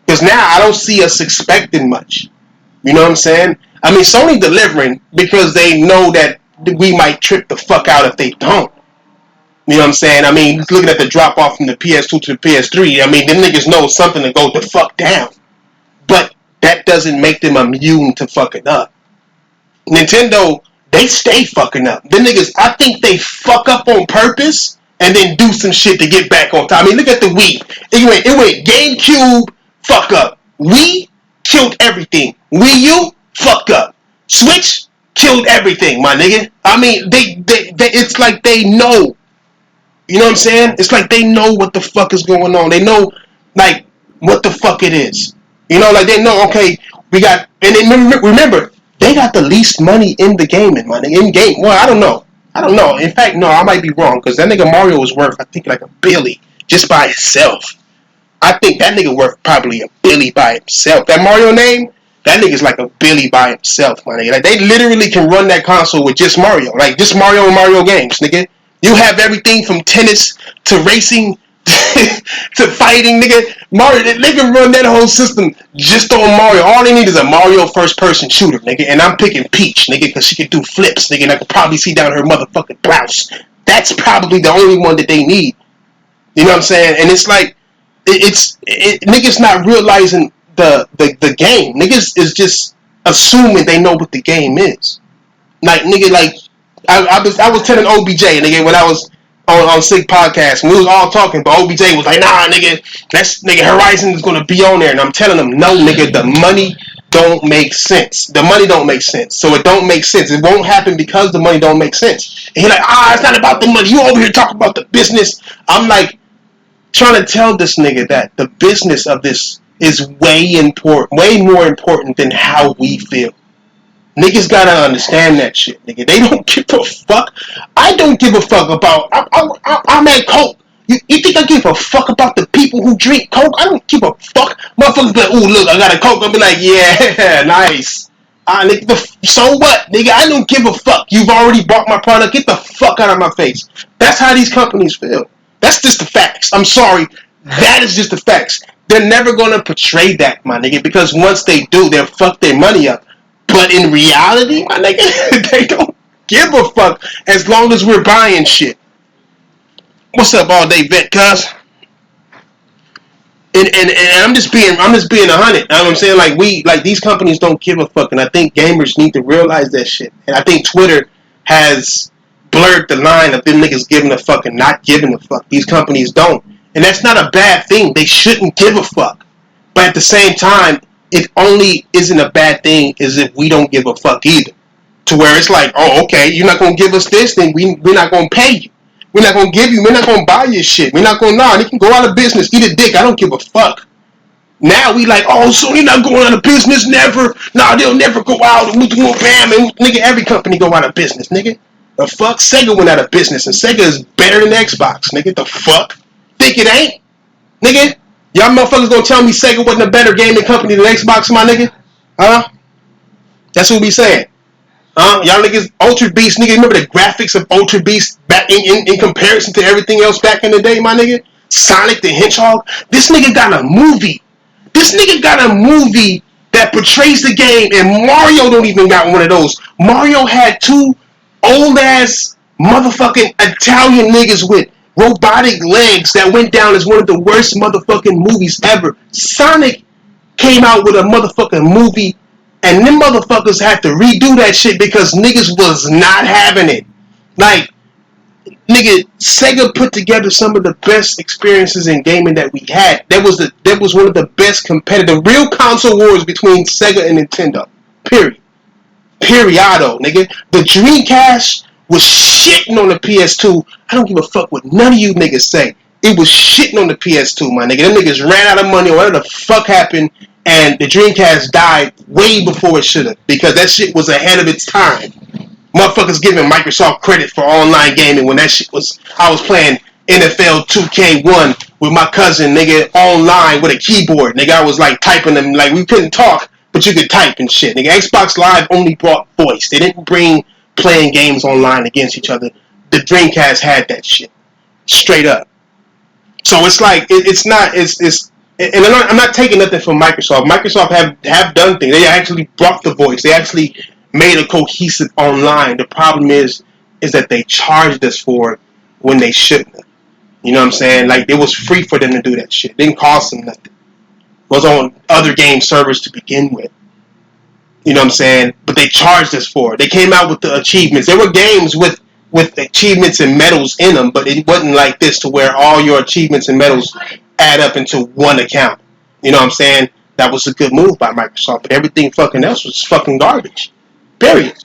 Because now I don't see us expecting much. You know what I'm saying? I mean, Sony delivering because they know that we might trip the fuck out if they don't. You know what I'm saying? I mean, looking at the drop off from the PS2 to the PS3, I mean, them niggas know something to go the fuck down. But that doesn't make them immune to fucking up. Nintendo, they stay fucking up. Them niggas, I think they fuck up on purpose and then do some shit to get back on top. I mean, look at the Wii. It went GameCube, fuck up. Wii killed everything. Wii U, fucked up. Switch killed everything, my nigga. I mean, they it's like they know. You know what I'm saying? It's like they know what the fuck is going on. They know, like, what the fuck it is. You know, like, they know, okay, we got, and then remember, they got the least money in the gaming, money. In game, well, I don't know. In fact, no, I might be wrong, because that nigga Mario was worth, I think, like $1 billion just by itself. I think that nigga worth probably $1 billion by himself. That Mario name, that nigga's like $1 billion by himself, my nigga. Like, they literally can run that console with just Mario. Like, just Mario and Mario games, nigga. You have everything from tennis to racing to fighting, nigga. Mario, they can run that whole system just on Mario. All they need is a Mario first-person shooter, nigga. And I'm picking Peach, nigga, because she can do flips, nigga. And I could probably see down her motherfucking blouse. That's probably the only one that they need. You know what I'm saying? And it's like, niggas not realizing the game. Niggas is just assuming they know what the game is. Like, nigga, like, I was telling OBJ, nigga, when I was on Sick Podcast, and we was all talking, but OBJ was like, nah, nigga, Horizon is gonna be on there, and I'm telling him, no, nigga, the money don't make sense. The money don't make sense, so it don't make sense. It won't happen because the money don't make sense. And he like, it's not about the money. You over here talking about the business. I'm like, trying to tell this nigga that the business of this is way more important than how we feel. Niggas gotta understand that shit, nigga. They don't give a fuck. I don't give a fuck about. I'm at Coke. You think I give a fuck about the people who drink Coke? I don't give a fuck. Motherfuckers be like, ooh, look, I got a Coke. I'll be like, yeah, nice. Nigga, so what, nigga? I don't give a fuck. You've already bought my product. Get the fuck out of my face. That's how these companies feel. That's just the facts. I'm sorry. That is just the facts. They're never gonna portray that, my nigga, because once they do, they'll fuck their money up. But in reality, my nigga, they don't give a fuck as long as we're buying shit. What's up, all day vet, cuz? And I'm just being 100. You know what I'm saying? Like these companies don't give a fuck, and I think gamers need to realize that shit. And I think Twitter has blurred the line of them niggas giving a fuck and not giving a fuck. These companies don't, and that's not a bad thing. They shouldn't give a fuck, but at the same time, it only isn't a bad thing is if we don't give a fuck either. To where it's like, oh, okay, you're not going to give us this, then we're not going to pay you. We're not going to give you, we're not going to buy your shit. We're not going to, they can go out of business, eat a dick, I don't give a fuck. Now we like, oh, so you're not going out of business, never. Nah, they'll never go out, and we do bam, and nigga, every company go out of business, nigga. The fuck? Sega went out of business, and Sega is better than Xbox, nigga. The fuck? Think it ain't? Nigga? Y'all motherfuckers gonna tell me Sega wasn't a better gaming company than Xbox, my nigga? Huh? That's what we saying. Y'all niggas, Ultra Beast, nigga, remember the graphics of Ultra Beast back in comparison to everything else back in the day, my nigga? Sonic the Hedgehog? This nigga got a movie. This nigga got a movie that portrays the game, and Mario don't even got one of those. Mario had two old-ass motherfucking Italian niggas with robotic legs that went down as one of the worst motherfucking movies ever. Sonic came out with a motherfucking movie, and them motherfuckers had to redo that shit because niggas was not having it. Like, nigga, Sega put together some of the best experiences in gaming that we had. That was one of the best competitive real console wars between Sega and Nintendo. Period. Periodo, nigga. The Dreamcast was shitting on the PS2. I don't give a fuck what none of you niggas say. It was shitting on the PS2, my nigga. Them niggas ran out of money or whatever the fuck happened, and the Dreamcast died way before it should have, because that shit was ahead of its time. Motherfuckers giving Microsoft credit for online gaming when that shit was, I was playing NFL 2K1 with my cousin, nigga, online with a keyboard. Nigga, I was like typing them, like we couldn't talk, but you could type and shit. Nigga, Xbox Live only brought voice. They didn't bring playing games online against each other. The Dreamcast had that shit. Straight up. So it's like, and I'm not taking nothing from Microsoft. Microsoft have done things. They actually brought the voice. They actually made a cohesive online. The problem is that they charged us for it when they shouldn't have. You know what I'm saying? Like, it was free for them to do that shit. It didn't cost them nothing. It was on other game servers to begin with. You know what I'm saying? But they charged us for it. They came out with the achievements. There were games with achievements and medals in them, but it wasn't like this to where all your achievements and medals add up into one account. You know what I'm saying? That was a good move by Microsoft, but everything fucking else was fucking garbage. Period.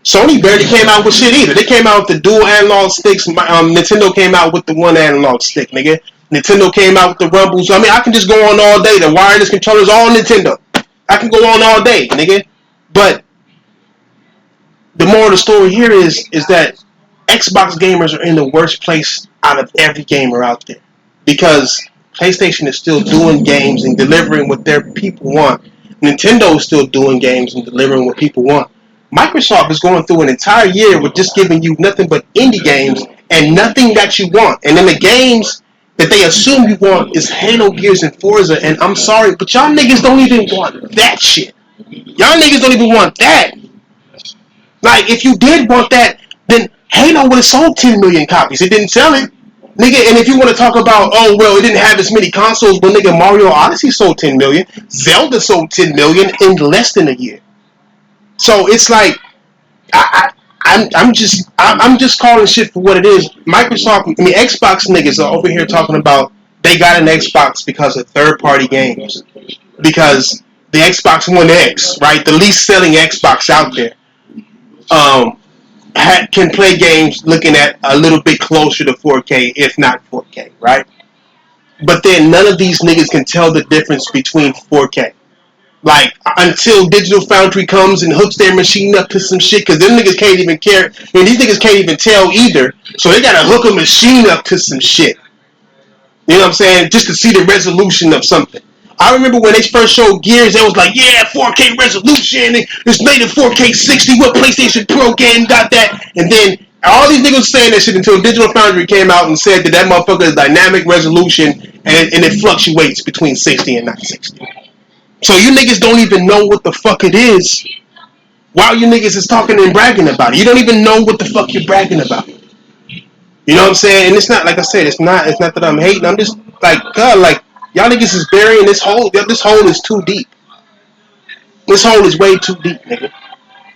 Sony barely came out with shit either. They came out with the dual analog sticks. Nintendo came out with the one analog stick, nigga. Nintendo came out with the rumbles. I mean, I can just go on all day. The wireless controllers, all Nintendo. I can go on all day, nigga. But the moral of the story here is that Xbox gamers are in the worst place out of every gamer out there. Because PlayStation is still doing games and delivering what their people want. Nintendo is still doing games and delivering what people want. Microsoft is going through an entire year with just giving you nothing but indie games and nothing that you want. And then the games that they assume you want is Halo, Gears, and Forza. And I'm sorry, but y'all niggas don't even want that shit. Y'all niggas don't even want that. Like, if you did want that, then Halo would have sold 10 million copies. It didn't sell it. Nigga, and if you want to talk about, oh, well, it didn't have as many consoles, but nigga, Mario Odyssey sold 10 million. Zelda sold 10 million in less than a year. So it's like, I'm just calling shit for what it is. Xbox niggas are over here talking about they got an Xbox because of third-party games. Because the Xbox One X, right, the least selling Xbox out there, can play games looking at a little bit closer to 4K, if not 4K, right? But then none of these niggas can tell the difference between 4K. Like, until Digital Foundry comes and hooks their machine up to some shit, because them niggas can't even care. I mean, these niggas can't even tell either, so they gotta hook a machine up to some shit. You know what I'm saying? Just to see the resolution of something. I remember when they first showed Gears, it was like, yeah, 4K resolution, it's made in 4K 60, what PlayStation Pro game got that? And then all these niggas saying that shit until Digital Foundry came out and said that motherfucker is dynamic resolution and it fluctuates between 60 and not 60. So you niggas don't even know what the fuck it is while you niggas is talking and bragging about it. You don't even know what the fuck you're bragging about. You know what I'm saying? And it's not, like I said, it's not that I'm hating. I'm just like, God, like, y'all niggas is burying this hole. This hole is too deep. This hole is way too deep, nigga.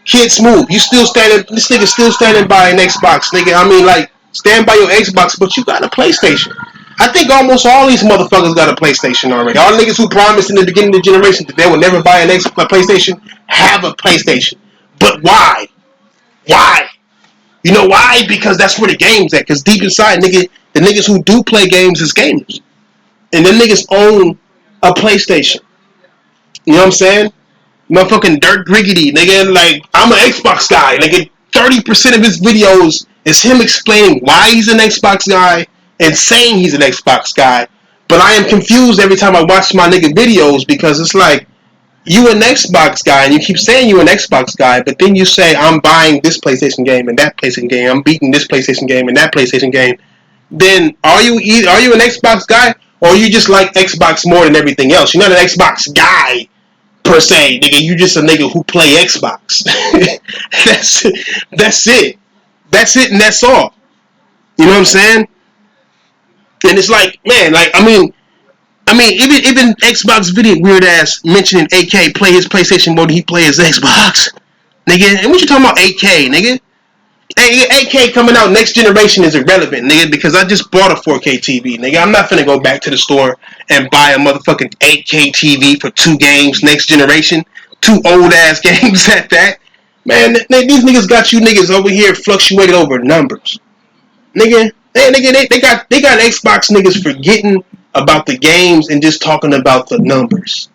Kid Smooth, you still standing, this nigga still standing by an Xbox, nigga. I mean, like, stand by your Xbox, but you got a PlayStation. I think almost all these motherfuckers got a PlayStation already. All niggas who promised in the beginning of the generation that they would never buy a PlayStation have a PlayStation. But why? Why? You know why? Because that's where the game's at. Because deep inside, nigga, the niggas who do play games is gamers. And them niggas own a PlayStation. You know what I'm saying? Motherfucking Dirt Griggity, nigga. Like, I'm an Xbox guy. Like, 30% of his videos is him explaining why he's an Xbox guy and saying he's an Xbox guy. But I am confused every time I watch my nigga videos because it's like, you an Xbox guy and you keep saying you an Xbox guy, but then you say, I'm buying this PlayStation game and that PlayStation game. I'm beating this PlayStation game and that PlayStation game. Then are you an Xbox guy? Or you just like Xbox more than everything else? You're not an Xbox guy, per se, nigga. You just a nigga who play Xbox. That's it. That's it and that's all. You know what I'm saying? And it's like, man, like, I mean, even Xbox video weird ass mentioning AK play his PlayStation more than he play his Xbox. Nigga, and what you talking about AK, nigga? AK coming out next generation is irrelevant, nigga, because I just bought a 4K TV, nigga. I'm not finna go back to the store and buy a motherfucking 8K TV for 2 games next generation. 2 old-ass games at that. Man, these niggas got you niggas over here fluctuating over numbers. Nigga, they got Xbox niggas forgetting about the games and just talking about the numbers.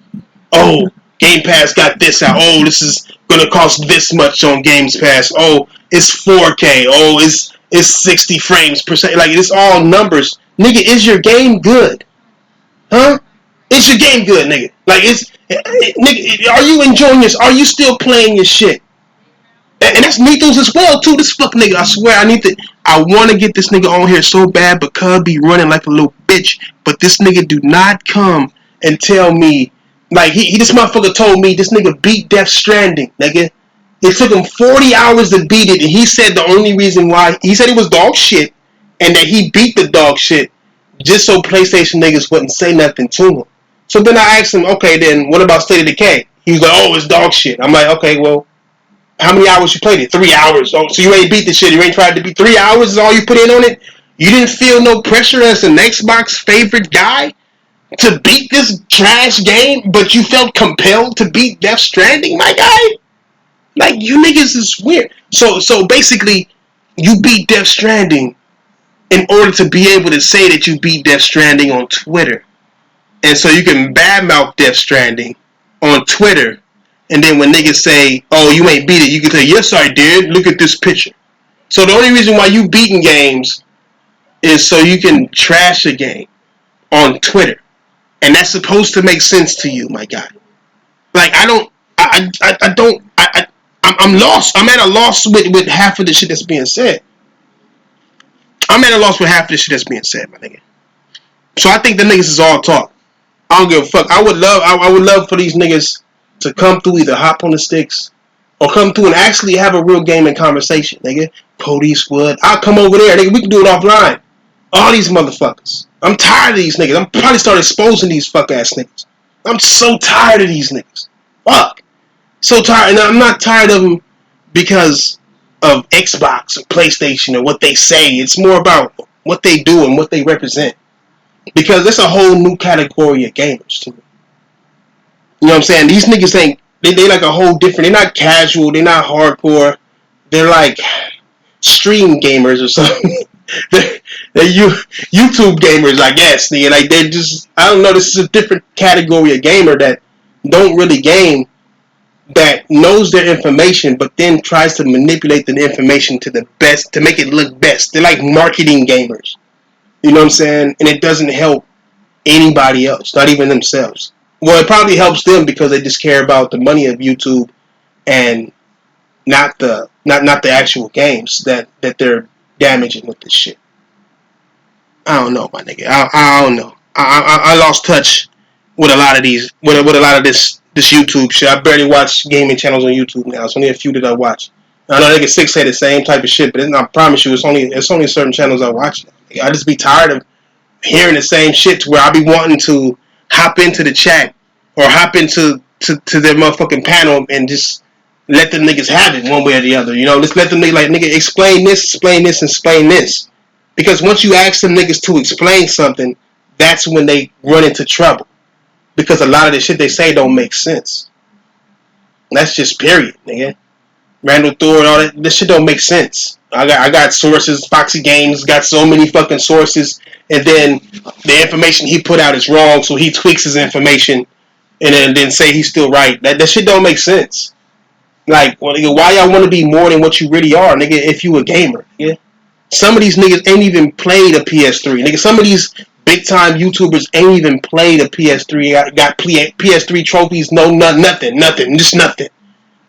Oh, Game Pass got this out. Oh, this is gonna cost this much on Game Pass. Oh, it's 4K. Oh, it's 60 frames per second. Like, it's all numbers. Nigga, is your game good? Huh? Is your game good, nigga? Like, nigga, are you enjoying this? Are you still playing your shit? And that's Nethos as well, too. This fuck nigga, I swear, I want to get this nigga on here so bad because be running like a little bitch. But this nigga do not come and tell me, like, this motherfucker told me this nigga beat Death Stranding, nigga. It took him 40 hours to beat it, and he said the only reason why, he said it was dog shit, and that he beat the dog shit just so PlayStation niggas wouldn't say nothing to him. So then I asked him, okay, then what about State of Decay? He was like, oh, it's dog shit. I'm like, okay, well, how many hours you played it? 3 hours. Oh, so you ain't beat the shit. You ain't tried to beat 3 hours is all you put in on it? You didn't feel no pressure as an Xbox favorite guy to beat this trash game, but you felt compelled to beat Death Stranding, my guy? Like, you niggas is weird. So basically, you beat Death Stranding in order to be able to say that you beat Death Stranding on Twitter. And so you can badmouth Death Stranding on Twitter. And then when niggas say, oh, you ain't beat it, you can say, yes, I did. Look at this picture. So the only reason why you beating games is so you can trash a game on Twitter. And that's supposed to make sense to you, my guy. Like, I'm lost. I'm at a loss with half of the shit that's being said. I'm at a loss with half of the shit that's being said, my nigga. So I think the niggas is all talk. I don't give a fuck. I would love for these niggas to come through, either hop on the sticks or come through and actually have a real gaming conversation, nigga. Cody Squad. I'll come over there, nigga. We can do it offline. All these motherfuckers. I'm tired of these niggas. I'm probably start exposing these fuck ass niggas. I'm so tired of these niggas. Fuck. So tired. And I'm not tired of them because of Xbox or PlayStation or what they say. It's more about what they do and what they represent. Because it's a whole new category of gamers to me. You know what I'm saying? These niggas ain't, they like a whole different, they're not casual, they're not hardcore. They're like stream gamers or something. they're YouTube gamers, I guess. Like, they're just, I don't know, this is a different category of gamer that don't really game, that knows their information, but then tries to manipulate the information to the best, to make it look best. They're like marketing gamers. You know what I'm saying? And it doesn't help anybody else, not even themselves. Well, it probably helps them because they just care about the money of YouTube and not the actual games that they're damaging with this shit. I don't know, my nigga. I don't know. I lost touch with a lot of these, with a lot of this YouTube shit. I barely watch gaming channels on YouTube now. It's only a few that I watch. I know niggas six say the same type of shit, but I promise you, it's only certain channels I watch now. I just be tired of hearing the same shit to where I be wanting to hop into the chat or hop into their motherfucking panel and just let the niggas have it one way or the other. You know, just let them like, nigga, explain this, and explain this. Because once you ask them niggas to explain something, that's when they run into trouble. Because a lot of the shit they say don't make sense. That's just period, nigga. Randall Thor and all that, this shit don't make sense. I got sources. Foxy Games got so many fucking sources, and then the information he put out is wrong, so he tweaks his information and then say he's still right. That shit don't make sense. Like, well, nigga, why y'all want to be more than what you really are, nigga, if you a gamer? Yeah. Some of these niggas ain't even played a PS3. Nigga, some of these big time YouTubers ain't even played a PS3. Got PS3 trophies, nothing. Just nothing.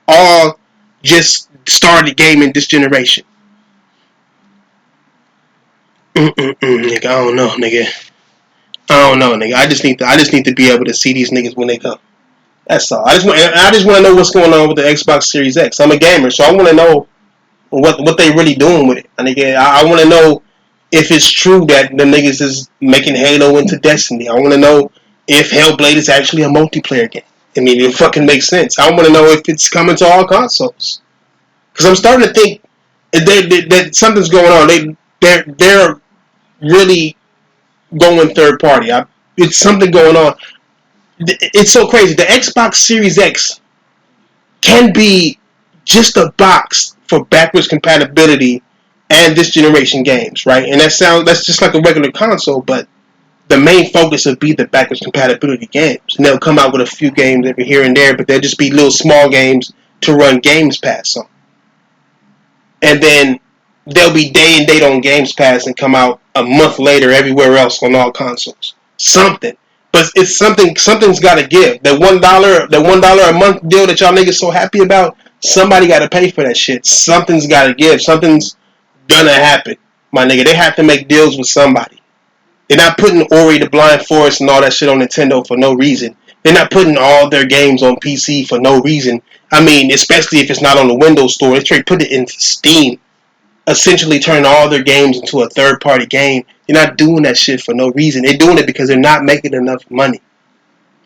All just started gaming this generation. Nigga, I don't know, nigga. I just need to be able to see these niggas when they come. That's all. I just want to know what's going on with the Xbox Series X. I'm a gamer, so I want to know what they really doing with it. And again, I want to know if it's true that the niggas is making Halo into Destiny. I want to know if Hellblade is actually a multiplayer game. I mean, it fucking makes sense. I want to know if it's coming to all consoles. Because I'm starting to think that something's going on. They're really going third party. It's something going on. It's so crazy. The Xbox Series X can be just a box for backwards compatibility and this generation games, right? And that's just like a regular console, but the main focus would be the backwards compatibility games. And they'll come out with a few games every here and there, but they'll just be little small games to run Games Pass on. And then they'll be day and date on Games Pass and come out a month later everywhere else on all consoles. Something. But it's something's got to give. The $1 a month deal that y'all niggas so happy about, somebody got to pay for that shit. Something's got to give. Something's gonna happen, my nigga. They have to make deals with somebody. They're not putting Ori the Blind Forest and all that shit on Nintendo for no reason. They're not putting all their games on PC for no reason. I mean, especially if it's not on the Windows Store. They try to put it into Steam, essentially turning all their games into a third-party game. They're not doing that shit for no reason. They're doing it because they're not making enough money.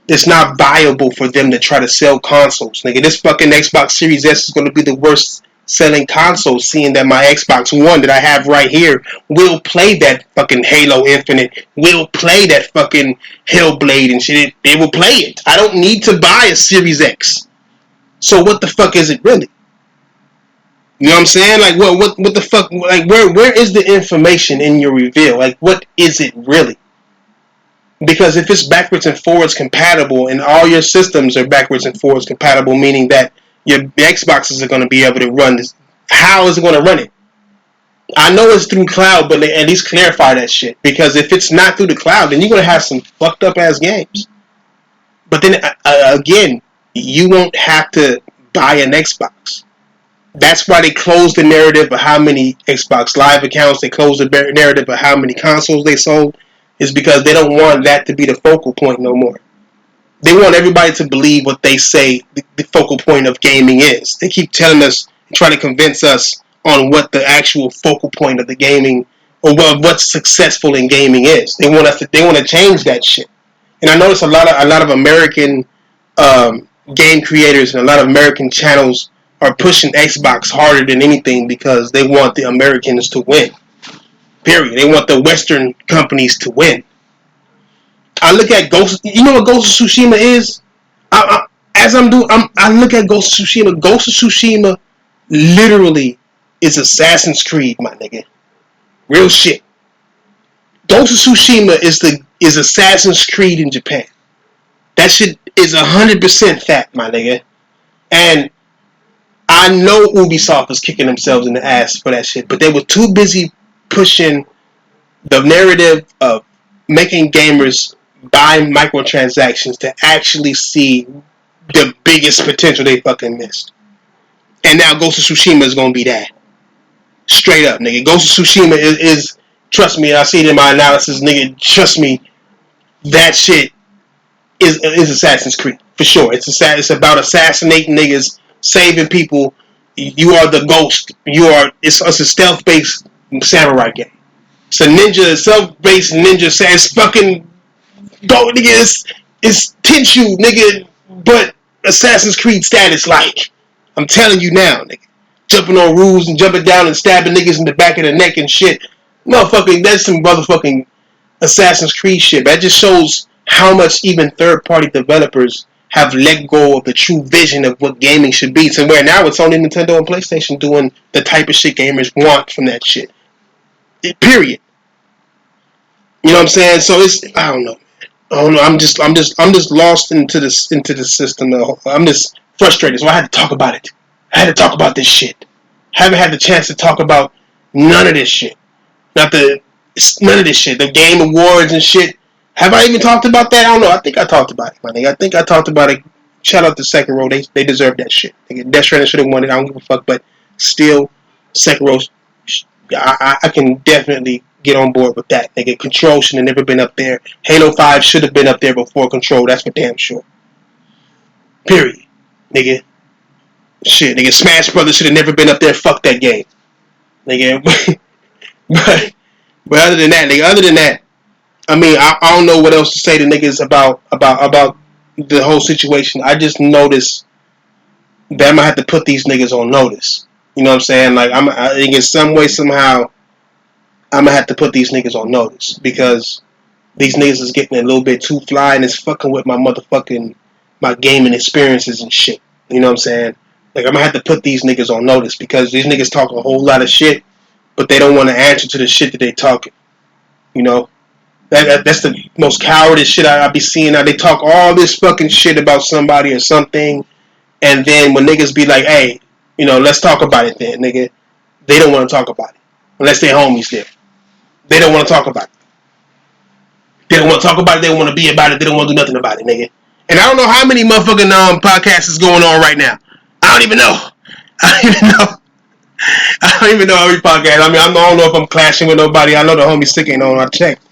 It's not viable for them to try to sell consoles, nigga. This fucking Xbox Series S is going to be the worst selling console, seeing that my Xbox One that I have right here will play that fucking Halo Infinite, will play that fucking Hellblade and shit. They will play it. I don't need to buy a Series X. So what the fuck is it really? You know what I'm saying? Like, what the fuck? Like, where is the information in your reveal? Like, what is it really? Because if it's backwards and forwards compatible and all your systems are backwards and forwards compatible, meaning that your Xboxes are going to be able to run this, how is it going to run it? I know it's through cloud, but at least clarify that shit. Because if it's not through the cloud, then you're going to have some fucked up ass games. But then, again, you won't have to buy an Xbox. That's why they closed the narrative of how many Xbox Live accounts, they closed the narrative of how many consoles they sold, is because they don't want that to be the focal point no more. They want everybody to believe what they say the focal point of gaming is. They keep telling us, trying to convince us on what the actual focal point of the gaming, or what's successful in gaming is. They want to change that shit. And I notice a lot of American game creators and a lot of American channels are pushing Xbox harder than anything because they want the Americans to win. Period. They want the Western companies to win. I look at Ghost. You know what Ghost of Tsushima is? I look at Ghost of Tsushima. Ghost of Tsushima literally is Assassin's Creed, my nigga. Real shit. Ghost of Tsushima is Assassin's Creed in Japan. That shit is 100% fact, my nigga. And I know Ubisoft is kicking themselves in the ass for that shit, but they were too busy pushing the narrative of making gamers buy microtransactions to actually see the biggest potential they fucking missed. And now Ghost of Tsushima is gonna be that. Straight up, nigga. Ghost of Tsushima is trust me, I see it in my analysis, nigga, trust me, that shit is Assassin's Creed. For sure. It's about assassinating niggas, saving people. You are the ghost. It's a stealth-based samurai game. It's a ninja, self-based ninja. It's fucking go, nigga. It's Tenchu, nigga, but Assassin's Creed status like. I'm telling you now, nigga. Jumping on roofs and jumping down and stabbing niggas in the back of the neck and shit. Motherfucking, that's some motherfucking Assassin's Creed shit. That just shows how much even third-party developers have let go of the true vision of what gaming should be. To where now it's only Nintendo and PlayStation doing the type of shit gamers want from that shit. Period. You know what I'm saying? So I don't know. I'm just lost into the system. I'm just frustrated. So I had to talk about it. I had to talk about this shit. I haven't had the chance to talk about none of this shit. None of this shit. The Game Awards and shit. Have I even talked about that? I don't know. I think I talked about it, my nigga. I think I talked about it. Shout out to Sekiro. They deserve that shit. Death Stranding should have won it. I don't give a fuck. But still, Sekiro, I can definitely get on board with that. Nigga, Control should have never been up there. Halo 5 should have been up there before Control. That's for damn sure. Period. Nigga. Shit, nigga. Smash Brothers should have never been up there. Fuck that game. Nigga. but other than that, I mean, I don't know what else to say to niggas about the whole situation. I just noticed that I'm gonna have to put these niggas on notice. You know what I'm saying? Like, I think in some way, somehow, I'm gonna have to put these niggas on notice because these niggas is getting a little bit too fly and it's fucking with my gaming experiences and shit. You know what I'm saying? Like, I'm gonna have to put these niggas on notice because these niggas talk a whole lot of shit, but they don't want to answer to the shit that they talking. You know? That's the most cowardice shit I be seeing. Now they talk all this fucking shit about somebody or something, and then when niggas be like, "Hey, you know, let's talk about it," then nigga, they don't want to talk about it unless they're homies there. They don't want to talk about it. They don't want to talk about it. They don't want to be about it. They don't want to do nothing about it, nigga. And I don't know how many motherfucking podcasts is going on right now. I don't even know. I don't even know how many podcasts. I mean, I don't know if I'm clashing with nobody. I know the homie Sick ain't on. I checked.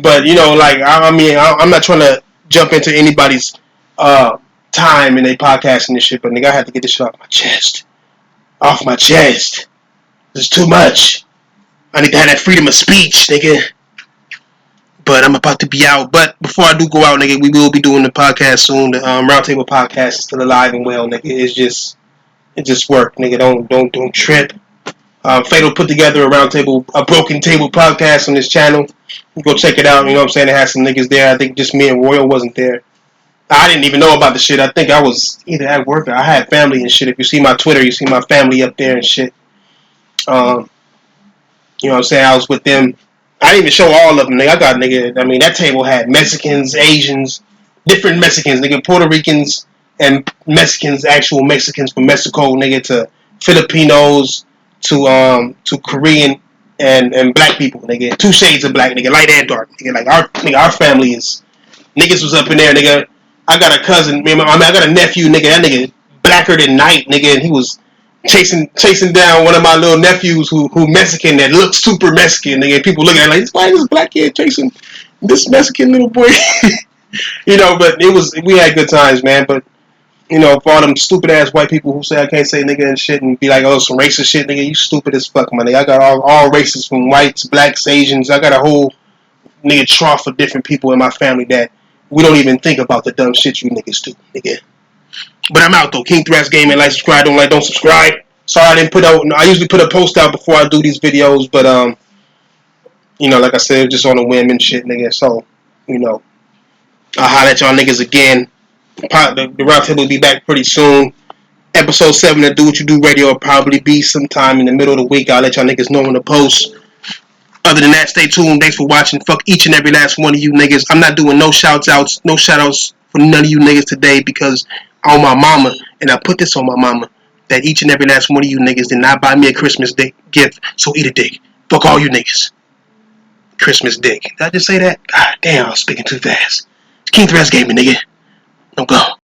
But, you know, like, I'm not trying to jump into anybody's time in their podcasting and shit, but, nigga, I had to get this shit off my chest. Off my chest. It's too much. I need to have that freedom of speech, nigga. But I'm about to be out. But before I do go out, nigga, we will be doing the podcast soon. The Roundtable podcast is still alive and well, nigga. It just work, nigga. Don't trip. Fatal put together a broken table podcast on this channel. Go check it out. You know what I'm saying? It has some niggas there. I think just me and Royal wasn't there. I didn't even know about the shit. I think I was either at work or I had family and shit. If you see my Twitter, you see my family up there and shit. You know what I'm saying? I was with them. I didn't even show all of them, nigga. I mean, that table had Mexicans, Asians, different Mexicans, nigga, Puerto Ricans and Mexicans, actual Mexicans from Mexico, nigga, to Filipinos, to Korean and black people, nigga. 2 shades of black, nigga, light and dark, nigga. Like our family is niggas was up in there, nigga. I got a cousin, I got a nephew, nigga. That nigga blacker than night, nigga, and he was chasing down one of my little nephews who Mexican that looks super Mexican, nigga. People looking at it like, why is this black kid chasing this Mexican little boy? You know, but we had good times, man. But you know, for all them stupid ass white people who say I can't say nigga and shit and be like, oh, some racist shit, nigga, you stupid as fuck, my nigga. I got all races, from whites, blacks, Asians. I got a whole nigga trough of different people in my family that we don't even think about the dumb shit you niggas do, nigga. But I'm out though. King Threats Gaming. Like, subscribe. Don't subscribe. Sorry I didn't put out. I usually put a post out before I do these videos, but you know, like I said, just on a whim and shit, nigga. So, you know, I'll holler at y'all niggas again. The Roundtable will be back pretty soon. Episode 7 of Do What You Do Radio will probably be sometime in the middle of the week. I'll let y'all niggas know in the post. Other than that, stay tuned. Thanks for watching. Fuck each and every last one of you niggas. I'm not doing no shout outs for none of you niggas today because on my mama, and I put this on my mama, that each and every last one of you niggas did not buy me a Christmas gift, so eat a dick. Fuck all you niggas. Christmas dick. Did I just say that? God damn, I was speaking too fast. King Threats Gaming, nigga. Don't go.